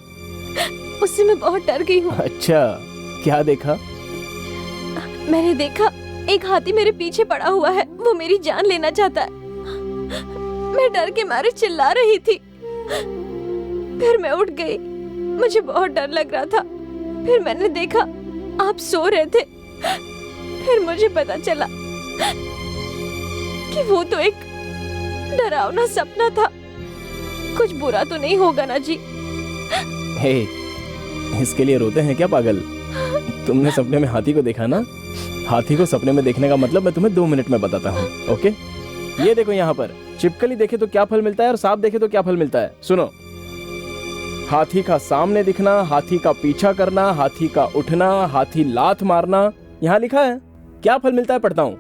उससे मैं बहुत डर गई हूँ। अच्छा, क्या देखा? मैंने देखा एक हाथी मेरे पीछे पड़ा हुआ है, वो मेरी जान लेना चाहता है। मैं डर के मारे चिल्ला रही थी। फिर मैं उठ गई, मुझे बहुत डर लग रहा था। फिर मैंने देखा आप सो रहे थे। फिर मुझे पता चला कि वो तो एक डरावना सपना था। कुछ बुरा तो नहीं होगा ना जी? हे, इसके लिए रोते हैं क्या पागल? तुमने सपने में हाथी को देखा ना? हाथी को सपने में देखने का मतलब मैं तुम्हें 2 मिनट में बताता हूँ, ओके? ये देखो यहाँ पर, छिपकली देखे तो क्या फल मिलता है और सांप देखे तो क्या फल मिलता है। सुनो, हाथी का सामने दिखना, हाथी का पीछा करना, हाथी का उठना, हाथी लात मारना। यहाँ लिखा है, क्या फल मिलता है पढ़ता हूँ।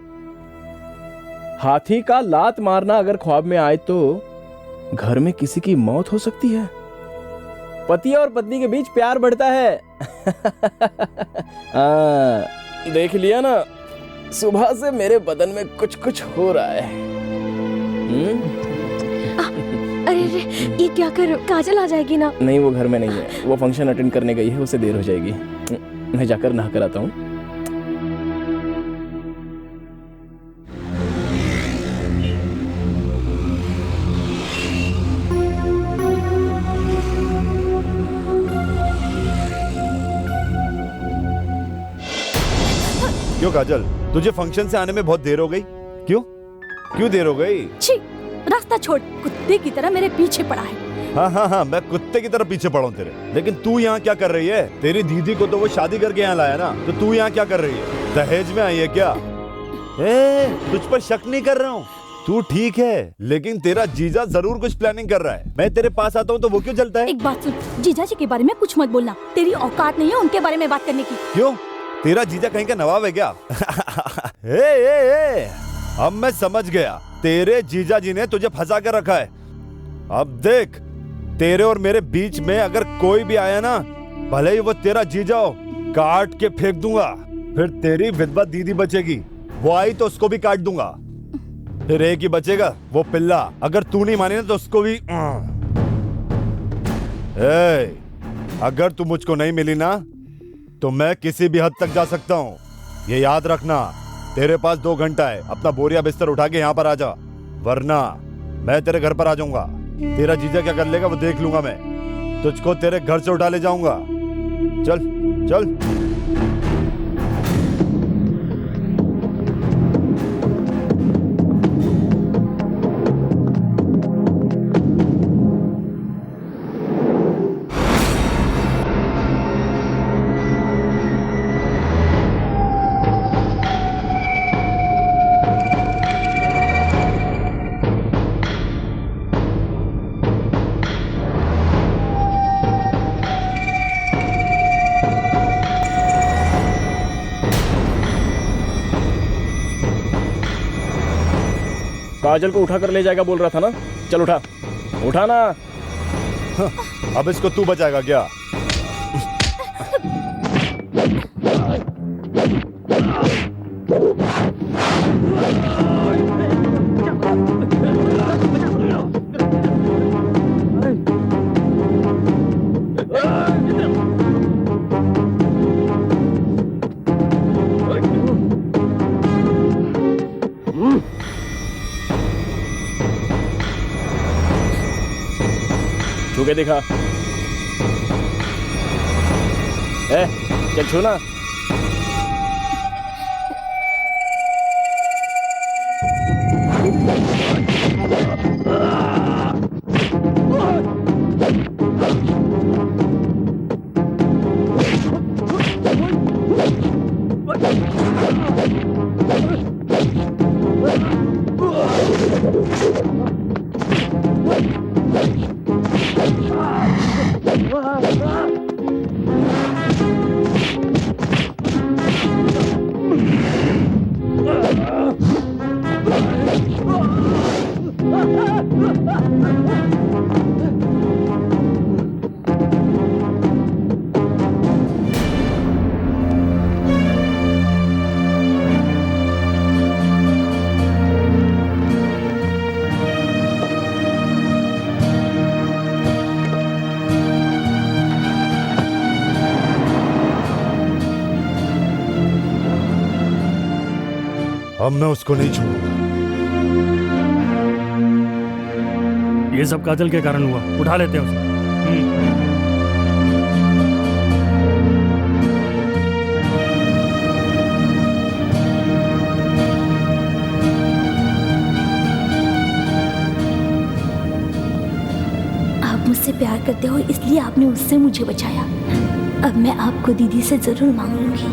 हाथी का लात मारना अगर ख्वाब में आए तो घर में किसी की मौत हो सकती है। पति और पत्नी के बीच प्यार बढ़ता है। देख लिया ना, सुबह से मेरे बदन में कुछ कुछ हो रहा है। अरे ये क्या कर रहे हो? काजल आ जाएगी ना? नहीं, वो घर में नहीं है, वो फंक्शन अटेंड करने गई है, उसे देर हो जाएगी। मैं जाकर नहा कर आता हूँ। क्यों काजल, तुझे फंक्शन से आने में बहुत देर हो गई? क्यों देर हो गई? छी, रास्ता छोड़, कुत्ते की तरह मेरे पीछे पड़ा है। हाँ, मैं कुत्ते की तरह पीछे पड़ा हूँ तेरे। लेकिन तू यहाँ क्या कर रही है? तेरी दीदी को तो वो शादी करके यहाँ लाया ना, तो तू यहाँ क्या कर रही है? दहेज में आई है क्या? तुझ पर शक नहीं कर रहा हूँ, तू ठीक है, लेकिन तेरा जीजा जरूर कुछ प्लानिंग कर रहा है। मैं तेरे पास आता हूँ तो वो क्यों जलता है? एक बात सुन, जीजा जी के बारे में कुछ मत बोलना, तेरी औकात नहीं है उनके बारे में बात करने की। क्यों? तेरा जीजा कहीं का नवाब है क्या? ए, अब मैं समझ गया, तेरे जीजा जी ने तुझे फंसा कर रखा है। अब देख, तेरे और मेरे बीच में अगर कोई भी आया ना, भले ही वो तेरा जीजा हो, काट के फेंक दूंगा। फिर तेरी विधवा दीदी बचेगी, वो आई तो उसको भी काट दूंगा। फिर एक ही बचेगा, वो पिल्ला। अगर तू नहीं मानी ना तो उसको भी। अगर तू मुझको नहीं मिली ना तो मैं किसी भी हद तक जा सकता हूँ, ये याद रखना। तेरे पास 2 घंटा है, अपना बोरिया बिस्तर उठा के यहाँ पर आ जा, वरना मैं तेरे घर पर आ जाऊंगा। तेरा जीजा क्या कर लेगा वो देख लूंगा मैं। तुझको तेरे घर से उठा ले जाऊंगा। चल चल। काजल को उठा कर ले जाएगा बोल रहा था ना, चल उठा, उठा ना। अब इसको तू बचाएगा क्या? छू के दिखा। चल छू ना। अब मैं उसको नहीं छोड़ूंगा। ये सब काजल के कारण हुआ, उठा लेते हैं उसे। आप मुझसे प्यार करते हो इसलिए आपने उससे मुझे बचाया। अब मैं आपको दीदी से जरूर मांग लूंगी।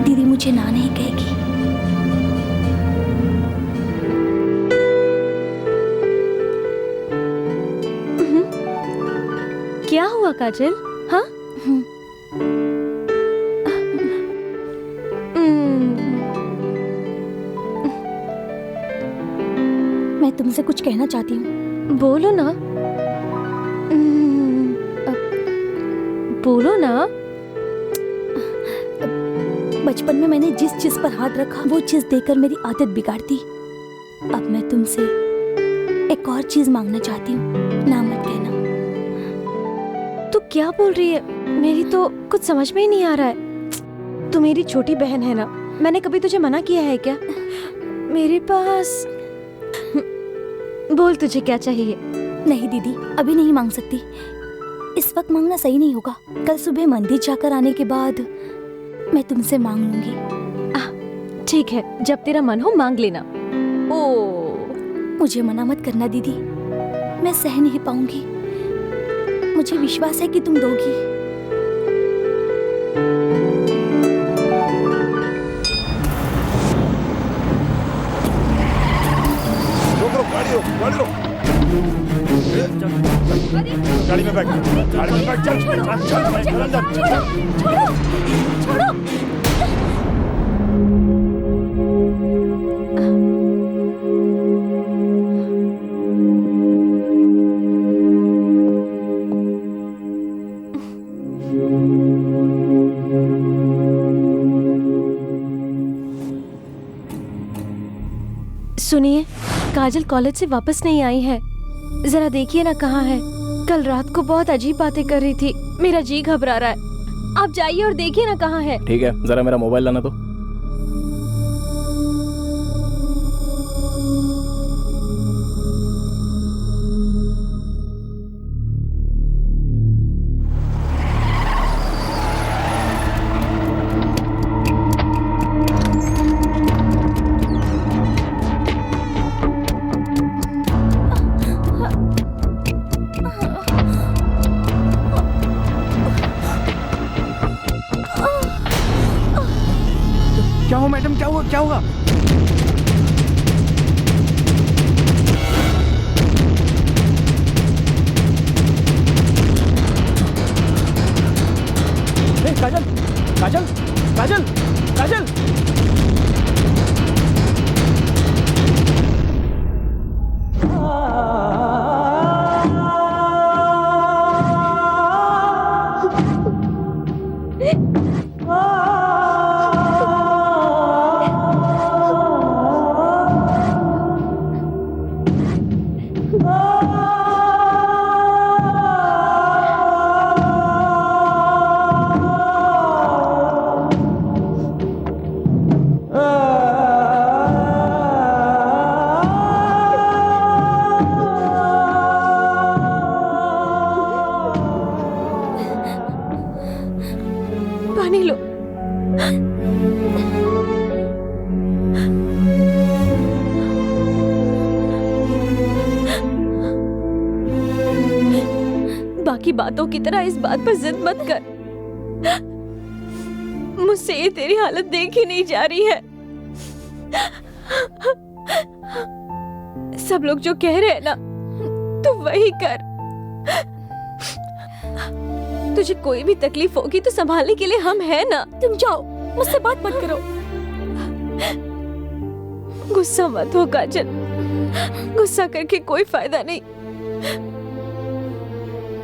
दीदी मुझे ना नहीं कहेगी। क्या हुआ काजल? हाँ? मैं तुमसे कुछ कहना चाहती हूँ। बोलो ना। बोलो ना। बचपन में मैंने जिस चीज पर हाथ रखा वो चीज देकर मेरी आदत बिगाड़ दी। अब मैं तुमसे एक और चीज मांगना चाहती हूँ, ना मत कहना। तू क्या बोल रही है? मेरी तो कुछ समझ में ही नहीं आ रहा है। तू मेरी छोटी बहन है ना, मैंने कभी तुझे मना किया है क्या? मेरे पास बोल तुझे क्या चाहिए? नहीं दीदी, अभी नहीं मांग सकती। इस वक्त मांगना सही नहीं होगा। कल सुबह मंदिर जाकर आने के बाद मैं तुमसे मांग लूंगी। ठीक है, जब तेरा मन हो मांग लेना। मुझे मना मत करना दीदी, मैं सह नहीं पाऊंगी। मुझे विश्वास है कि तुम दोगी। गाड़ी में बैठ, गाड़ी में बैठ, चल चल अंदर। छोड़ो। सुनिए, काजल कॉलेज से वापस नहीं आई है। जरा देखिए ना कहाँ है। कल रात को बहुत अजीब बातें कर रही थी। मेरा जी घबरा रहा है। आप जाइए और देखिए ना कहाँ है। ठीक है, जरा मेरा मोबाइल लाना तो। क्या हुआ मैडम, क्या हुआ, क्या हुआ? काजल, काजल, काजल, काजल। पानी लो। बाकी बातों की तरह इस बात पर जिद मत कर। मुझसे ये तेरी हालत देखी नहीं जा रही है। सब लोग जो कह रहे हैं ना, तू वही कर। तुझे कोई भी तकलीफ होगी तो संभालने के लिए हम हैं ना। तुम जाओ, मुझसे बात मत करो। गुस्सा मत हो काजल, गुस्सा करके कोई फायदा नहीं।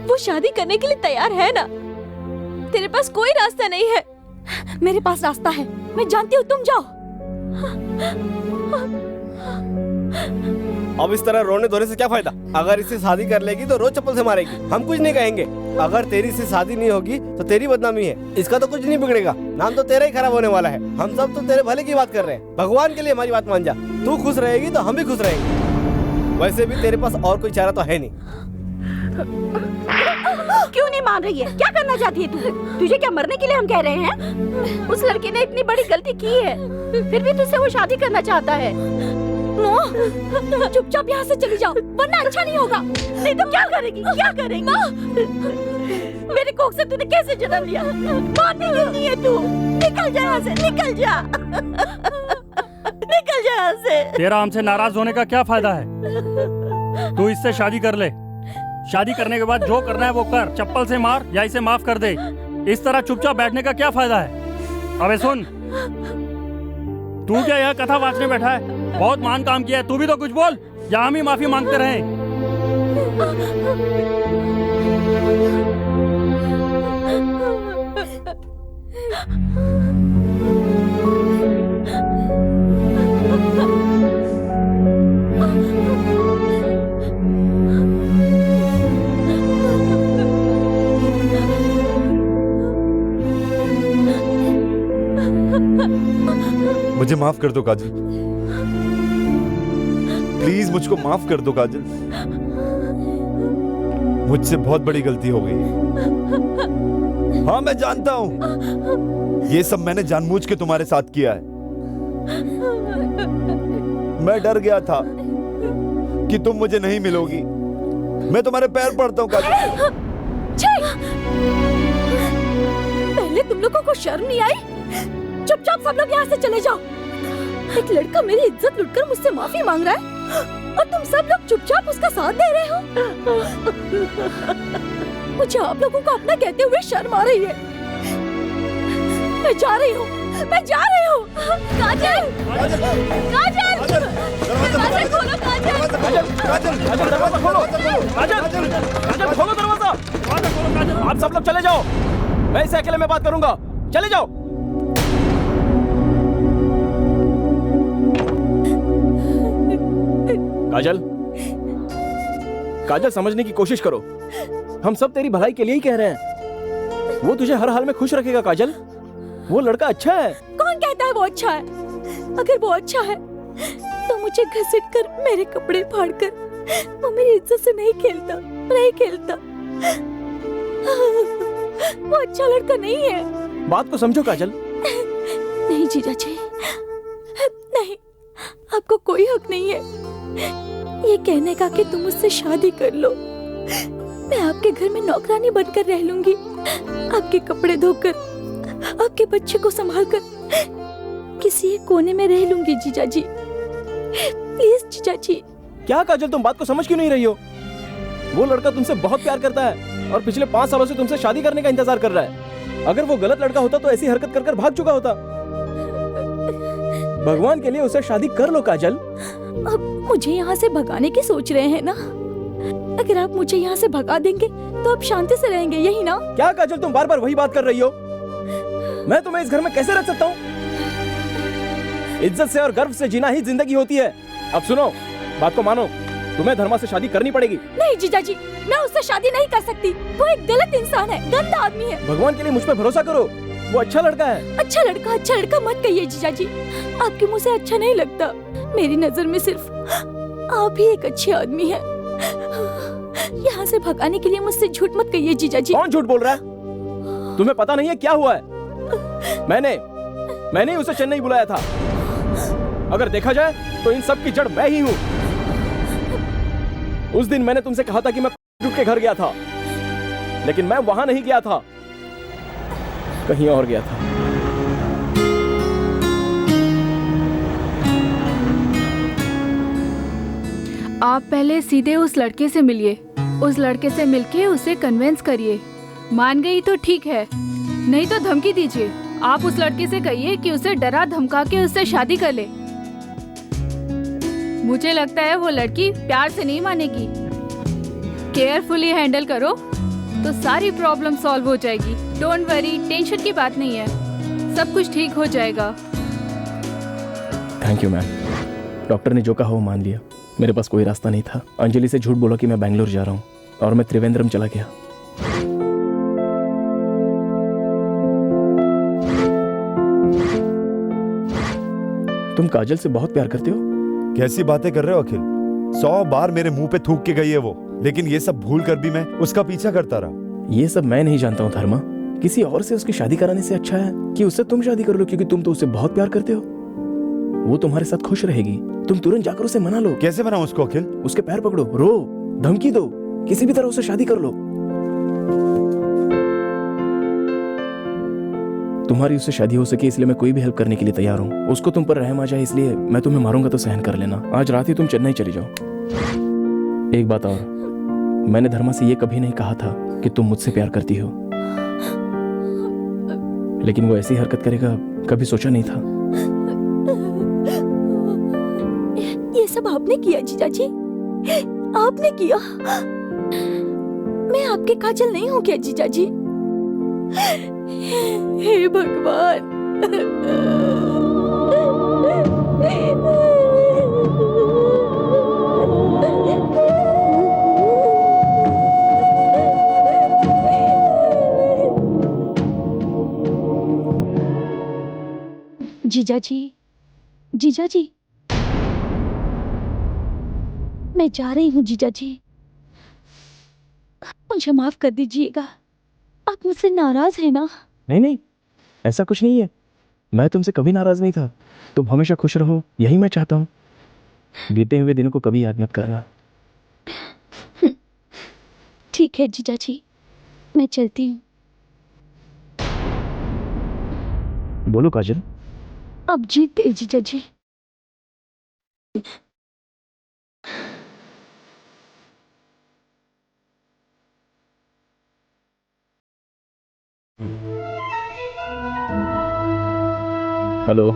वो शादी करने के लिए तैयार है ना। तेरे पास कोई रास्ता नहीं है। मेरे पास रास्ता है, मैं जानती हूँ। तुम जाओ। अब इस तरह रोने धोने से क्या फायदा? अगर इससे शादी कर लेगी तो रोज चप्पल से मारेगी, हम कुछ नहीं कहेंगे। अगर तेरी से शादी नहीं होगी तो तेरी बदनामी है, इसका तो कुछ नहीं बिगड़ेगा, नाम तो तेरा ही खराब होने वाला है। हम सब तो तेरे भले की बात कर रहे हैं, भगवान के लिए हमारी बात मान जा। तू खुश रहेगी तो हम भी खुश रहेंगे। वैसे भी तेरे पास और कोई चारा तो है नहीं। क्यों नहीं मान रही है? क्या करना चाहती है तू? तुझे क्या मरने के लिए हम कह रहे हैं? उस लड़के ने इतनी बड़ी गलती की है, फिर भी तुझसे वो शादी करना चाहता है। तुम चुपचाप यहाँ से चली जाओ, वरना अच्छा नहीं होगा। नहीं तो क्या करेगी? क्या करेगी? मेरे कोख से तूने कैसे जन्म लिया? मानती नहीं है तू। निकल जा यहाँ से, निकल जा, निकल जा यहाँ से। तेरा हमसे नाराज होने का क्या फायदा है? तू इससे शादी कर ले। शादी करने के बाद जो करना है वो कर, चप्पल से मार या इसे माफ कर दे। इस तरह चुपचाप बैठने का क्या फायदा है? अबे सुन, तू क्या यह कथा वाचने बैठा है? बहुत महान काम किया है, तू भी तो कुछ बोल, या हम ही माफी मांगते रहे? मुझे माफ कर दो काजल, प्लीज मुझको माफ कर दो काजल। मुझसे बहुत बड़ी गलती हो गई है। हाँ मैं जानता हूं, ये सब मैंने जानबूझ के तुम्हारे साथ किया है। मैं डर गया था कि तुम मुझे नहीं मिलोगी। मैं तुम्हारे पैर पड़ता हूं काजल। पहले तुम लोगों को शर्म नहीं आई? चुपचाप सब लोग यहाँ से चले जाओ। एक लड़का मेरी इज्जत लूटकर मुझसे माफी मांग रहा है और तुम सब लोग चुपचाप उसका साथ दे रहे हो। मुझे आप लोगों को अपना कहते हुए शर्म आ रही है। मैं जा रही हूँ, मैं जा रही हूँ। काजल, काजल, दरवाजा खोलो, काजल, काजल, काजल दरवाजा खोलो, काजल, काजल खोलो दरवाजा, काजल। आप सब लोग चले जाओ, मैं इसे अकेले में बात करूंगा, चले जाओ। काजल, काजल समझने की कोशिश करो, हम सब तेरी भलाई के लिए ही कह रहे हैं। वो तुझे हर हाल में खुश रखेगा काजल, वो लड़का अच्छा है। कौन कहता है वो अच्छा है? अगर वो अच्छा है तो मुझे घसीट कर, मेरे कपड़े फाड़ कर वो मेरी इज्जत से नहीं खेलता, नहीं खेलता। वो अच्छा लड़का नहीं है। बात को समझो काजल। नहीं जीजा जी, नहीं, आपको कोई हक नहीं है ये कहने का कि तुम मुझसे शादी कर लो। मैं आपके घर में नौकरानी बनकर रह लूंगी, आपके कपड़े धोकर, आपके बच्चे को संभालकर किसी एक कोने में रह लूंगी जीजा जी। प्लीज जीजा जी। क्या काजल, तुम बात को समझ क्यों नहीं रही हो? वो लड़का तुमसे बहुत प्यार करता है और पिछले 5 सालों से तुमसे शादी करने का इंतजार कर रहा है। अगर वो गलत लड़का होता तो ऐसी हरकत कर भाग चुका होता। भगवान के लिए उसे शादी कर लो काजल। अब मुझे यहाँ से भगाने की सोच रहे हैं ना? अगर आप मुझे यहाँ से भगा देंगे तो आप शांति से रहेंगे, यही ना? क्या काजल, तुम बार बार वही बात कर रही हो? मैं तुम्हें इस घर में कैसे रख सकता हूँ? इज्जत से और गर्व से जीना ही जिंदगी होती है। अब सुनो, बात को मानो, तुम्हें धर्मा से शादी करनी पड़ेगी। नहीं जीजा जी, मैं उससे शादी नहीं कर सकती। वो एक गलत इंसान है, गंदा आदमी है। भगवान के लिए मुझ पर भरोसा करो, वो अच्छा लड़का है। अच्छा लड़का मत कहिए जीजा जी, आपके मुंह से अच्छा नहीं लगता। मेरी नजर में सिर्फ आप ही एक अच्छे आदमी हैं। यहाँ से भगाने के लिए मुझसे झूठ मत कहिए जीजा जी। कौन झूठ बोल रहा है? तुम्हें पता नहीं है क्या हुआ है? मैंने उसे चेन्नई बुलाया था। अगर देखा जाए तो इन सब की जड़ मैं ही हूँ। उस दिन मैंने तुमसे कहा था कि मैं के घर गया था, लेकिन मैं वहां नहीं गया था, कहीं और गया था। आप पहले सीधे उस लड़के से मिलिए, उस लड़के से मिलके उसे कन्विंस करिए। मान गई तो ठीक है, नहीं तो धमकी दीजिए। आप उस लड़के से कहिए कि उसे डरा धमका के उससे शादी कर ले। मुझे लगता है वो लड़की प्यार से नहीं मानेगी। केयरफुली हैंडल करो तो सारी प्रॉब्लम सॉल्व हो जाएगी। डोंट वरी, टेंशन की बात नहीं है, सब कुछ ठीक हो जाएगा। थैंक यू मैम, डॉक्टर ने जो कहा वो मान लिया। मेरे पास कोई रास्ता नहीं था। अंजलि से झूठ बोला कि मैं बैंगलोर जा रहा हूँ और मैं त्रिवेंद्रम चला गया। तुम काजल से बहुत प्यार करते हो? कैसी बातें कर रहे हो अखिल? 100 बार मेरे मुंह पे थूक के गई है वो, लेकिन ये सब भूल कर भी मैं उसका पीछा करता रहा। ये सब मैं नहीं जानता हूँ धर्मा। किसी और से उसकी शादी कराने से अच्छा है कि उससे तुम शादी कर लो, क्योंकि तुम तो उससे बहुत प्यार करते हो। वो तुम्हारे साथ खुश रहेगी। तुम तुरंत जाकर उसे मना लो। कैसे मनाऊं उसको अखिल? उसके पैर पकड़ो, रो, धमकी दो, किसी भी तरह उससे शादी कर लो। तुम्हारी उससे शादी हो सके इसलिए मैं कोई भी हेल्प करने के लिए तैयार हूँ। उसको तुम पर रहम आ जाए इसलिए मैं तुम्हें मारूंगा तो सहन कर लेना। आज रात ही तुम चेन्नई चली जाओ। एक बात और, मैंने धर्मा से ये कभी नहीं कहा था कि तुम मुझसे प्यार करती हो, लेकिन वो ऐसी हरकत करेगा कभी सोचा नहीं था। ये सब आपने किया जीजा जी, आपने किया। मैं आपके काजल नहीं हूँ क्या जीजा जी? हे भगवान। जीजा जी, जीजा जी, मैं जा रही हूँ जीजा जी, मुझे माफ कर दीजिएगा। आप मुझसे नाराज है ना? नहीं नहीं, ऐसा कुछ नहीं है। मैं तुमसे कभी नाराज नहीं था। तुम हमेशा खुश रहो, यही मैं चाहता हूँ। बीते हुए दिनों को कभी याद मत करना। ठीक है जीजा जी, मैं चलती हूँ। बोलो काजल। अब जीत गए जीजा जी। हेलो।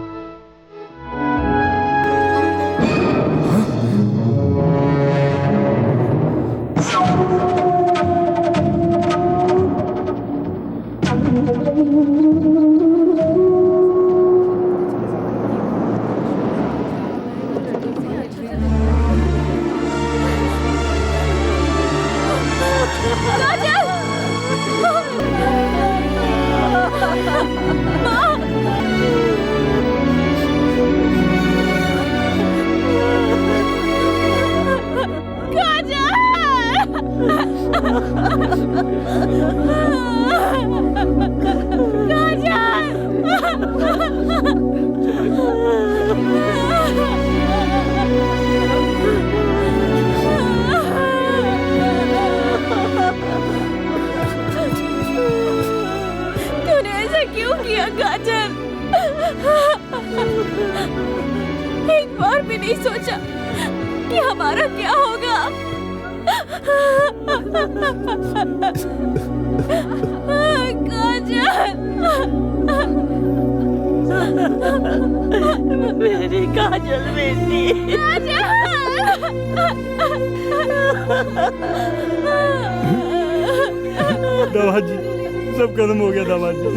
तूने ऐसा क्यों किया काजल? एक बार भी नहीं सोचा कि हमारा क्या होगा? मेरी काजल बेटी। दामाद जी, सब खत्म हो गया दामाद जी।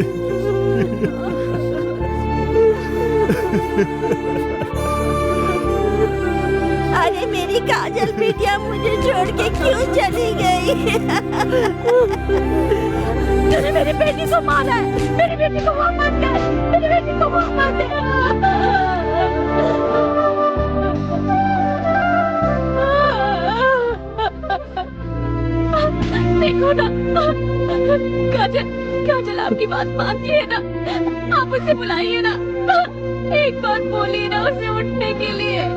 अरे मेरी काजल बेटिया मुझे छोड़ के क्यों चली गई? तूने मेरी बेटी को मारा है, मेरी बेटी को वापस कर, मेरी बेटी को वापस देखो ना, काजल, काजल आपकी बात मानती है ना? आप उसे बुलाइए ना, एक बात बोलिए ना उसे उठने के लिए।